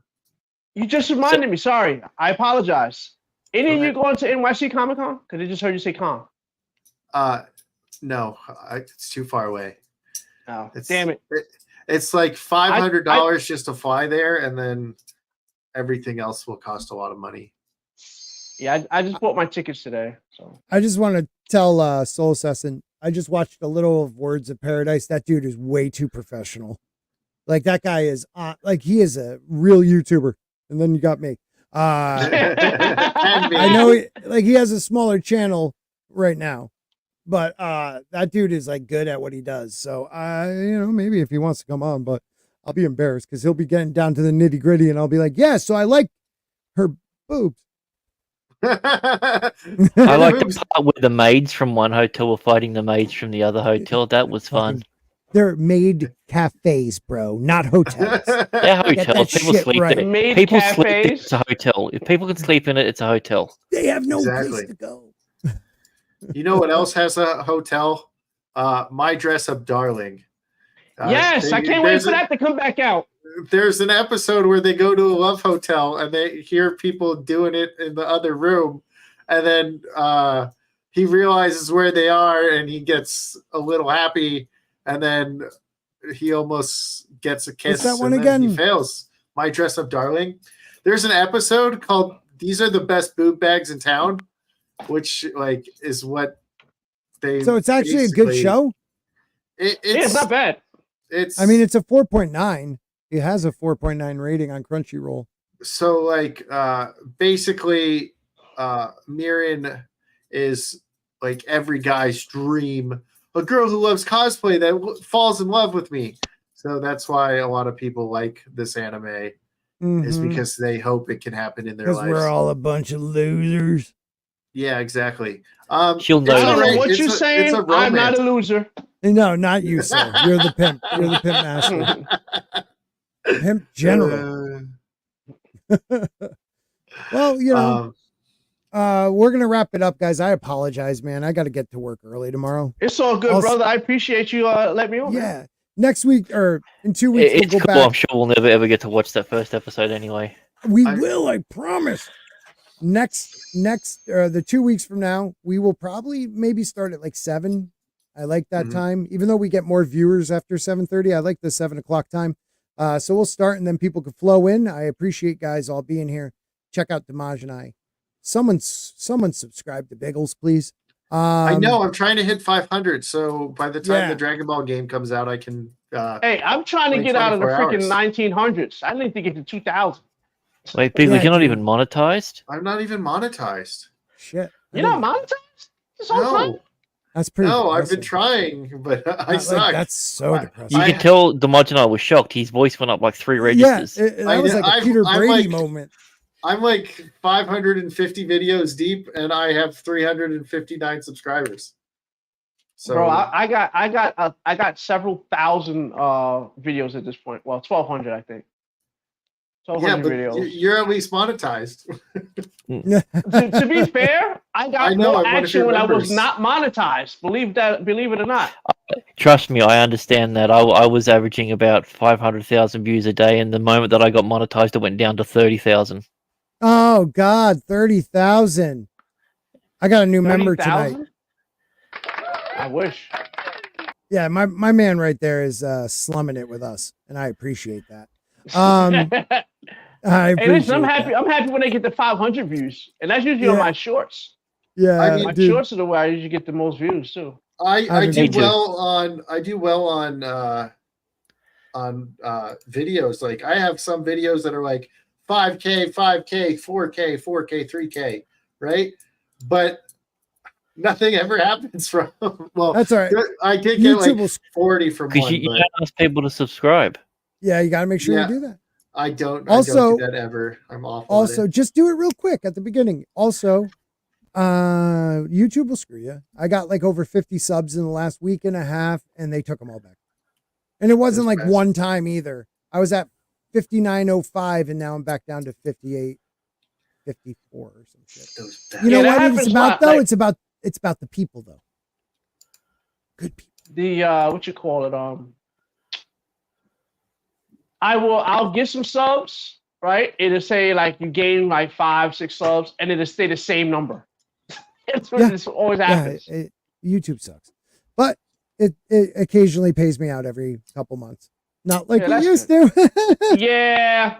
You just reminded me. Sorry, I apologize. Any of Go you ahead. going to NYC Comic Con? Because I just heard you say con. No, it's too far away. Oh, It's, damn it! It's like $500 just to fly there, and then everything else will cost a lot of money. Yeah, I just bought my tickets today. So I just want to tell Soul Assassin, I just watched a little of Words of Paradise. That dude is way too professional. Like that guy is like he is a real YouTuber. And then you got me. And me. I know he has a smaller channel right now, but that dude is like good at what he does. So maybe if he wants to come on, but I'll be embarrassed because he'll be getting down to the nitty gritty and I'll be like, yeah, so I like her boobs. I like the part where the maids from one hotel were fighting the maids from the other hotel. That was fun. They're maid cafes, bro, not hotels. They're Get that hotels. People shit sleep right. there. Maid People sleep there. cafes? It's a hotel. If people can sleep in it, it's a hotel. They have no Exactly. place to go. You know what else has a hotel? My Dress Up Darling. yes, I can't wait for that to come back out. There's an episode where they go to a love hotel and they hear people doing it in the other room, and then he realizes where they are and he gets a little happy, and then he almost gets a kiss. What's that one and then again? He fails. My Dress Up Darling. There's an episode called "These Are the Best Boob Bags in Town," which like is what they. So it's actually a good basically- show. It's not bad. It's. I mean, it's a 4.9. It has a 4.9 rating on Crunchyroll. So like basically Mirin is like every guy's dream, a girl who loves cosplay that falls in love with me. So that's why a lot of people like this anime is because they hope it can happen in their Because lives. we're all a bunch of losers. Yeah, exactly. She'll know I don't that. know what It's you're a saying. I'm romance. not a loser. No, not you, sir. You're the pimp. You're the pimp master. Pimp general. Well, you know, we're gonna wrap it up, guys. I apologize, man. I got to get to work early tomorrow. It's all good, Also- brother. I appreciate you letting me on. man. Yeah, next week or in 2 weeks It's we'll go cool. I'm back. sure we'll never ever get to watch that first episode anyway. We will, I promise. Next, the 2 weeks from now, we will probably maybe start at like 7. I like that time, even though we get more viewers after 7:30. I like the 7 o'clock time. So we'll start and then people can flow in. I appreciate guys all being here. Check out Damaj and I. Someone subscribe to Biggles, please. I know I'm trying to hit 500, so by the time Yeah. the Dragon Ball game comes out, I can. Hey, I'm trying to Like get out of the 24 freaking hours. 1900s. I need to get to 2000. Wait, Biggles, Yeah, you're not dude. even monetized? I'm not even monetized. Shit. You're not monetized? This whole time? No, That's pretty. no, I've been depressing. trying, but I Like, suck. that's so I- depressing. You I- can tell the and I was shocked. His voice went up like 3 Yeah, registers. that was like a I'm- Peter I'm Brady like- moment. I'm like 550 videos deep, and I have 359 subscribers. So, Bro, I got several thousand videos at this point. Well, 1,200, I think. yeah, 1,200 but videos. you're at least monetized. To be fair, I got I know, more I'm one of action your when I was members. not monetized. Believe it or not. Trust me, I understand that. I was averaging about 500,000 views a day, and the moment that I got monetized, it went down to 30,000. Oh God, 30,000. I got a new member tonight. 30,000? I wish. Yeah, my man right there is slumming it with us, and I appreciate that. I Hey, appreciate listen, I'm happy. that. I'm happy when they get to 500 views, and that's usually on Yeah. my shorts. Yeah, I mean, My dude. shorts are the way I usually get the most views too. I haven't do Me too. well on videos. Like I have some videos that are like 5K, 5K, 4K, 4K, 3K, right? But nothing ever happens from. Well, That's all right. I did get YouTube like will. 40 from Because one, you but don't ask people to subscribe. Yeah, you got to make sure Yeah. you do that. I don't Also- do that ever. I'm awful. at Also, it. just do it real quick at the beginning. Also, YouTube will screw you. I got like over 50 subs in the last week and a half, and they took them all back. And it wasn't That's like fast. one time either. I was at 59.05, and now I'm back down to 58, 54 or some shit. Those You Yeah, know that what it's happens a about lot, though? like- It's about the people though. Good people. The what you call it? I'll get some subs, right? It'll say like you gain like 5-6 subs, and it'll stay the same number. That's what Yeah. this always Yeah, happens. YouTube sucks, but it occasionally pays me out every couple months. Not like Yeah, it that's used to. Yeah.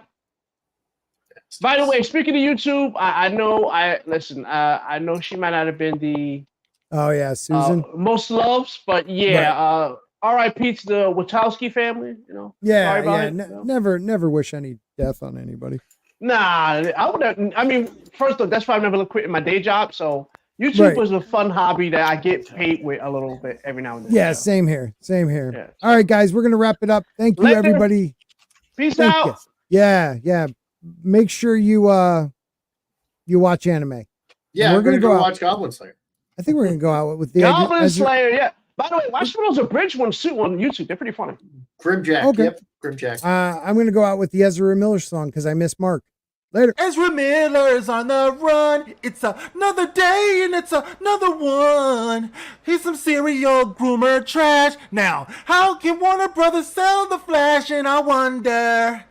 By the way, speaking of YouTube, I know I know she might not have been the Oh yeah, Susan. most loves, but yeah, R.I.P. to the Wachowski family. You know, Yeah, sorry about yeah. it, you know? Never wish any death on anybody. Nah, I would. I mean, first off, that's why I've never quit my day job. So YouTube Right. was a fun hobby that I get paid with a little bit every now and then. Yeah, so. same here. Same here. Yeah. All right, guys, we're gonna wrap it up. Thank you, Later. everybody. Peace Thank out. you. Yeah. Make sure you watch anime. Yeah, We're we're gonna gonna go go out. watch Goblin Slayer. I think we're gonna go out with the Goblin as you- Slayer. Yeah. By the way, watch those abridged ones too on YouTube. They're pretty funny. Grimjack. Okay. Yep, Grimjack. I'm gonna go out with the Ezra Miller song because I miss Mark. Later. Ezra Miller's on the run. It's another day and it's another one. He's some serial groomer trash. Now, how can Warner Brothers sell the Flash? And I wonder.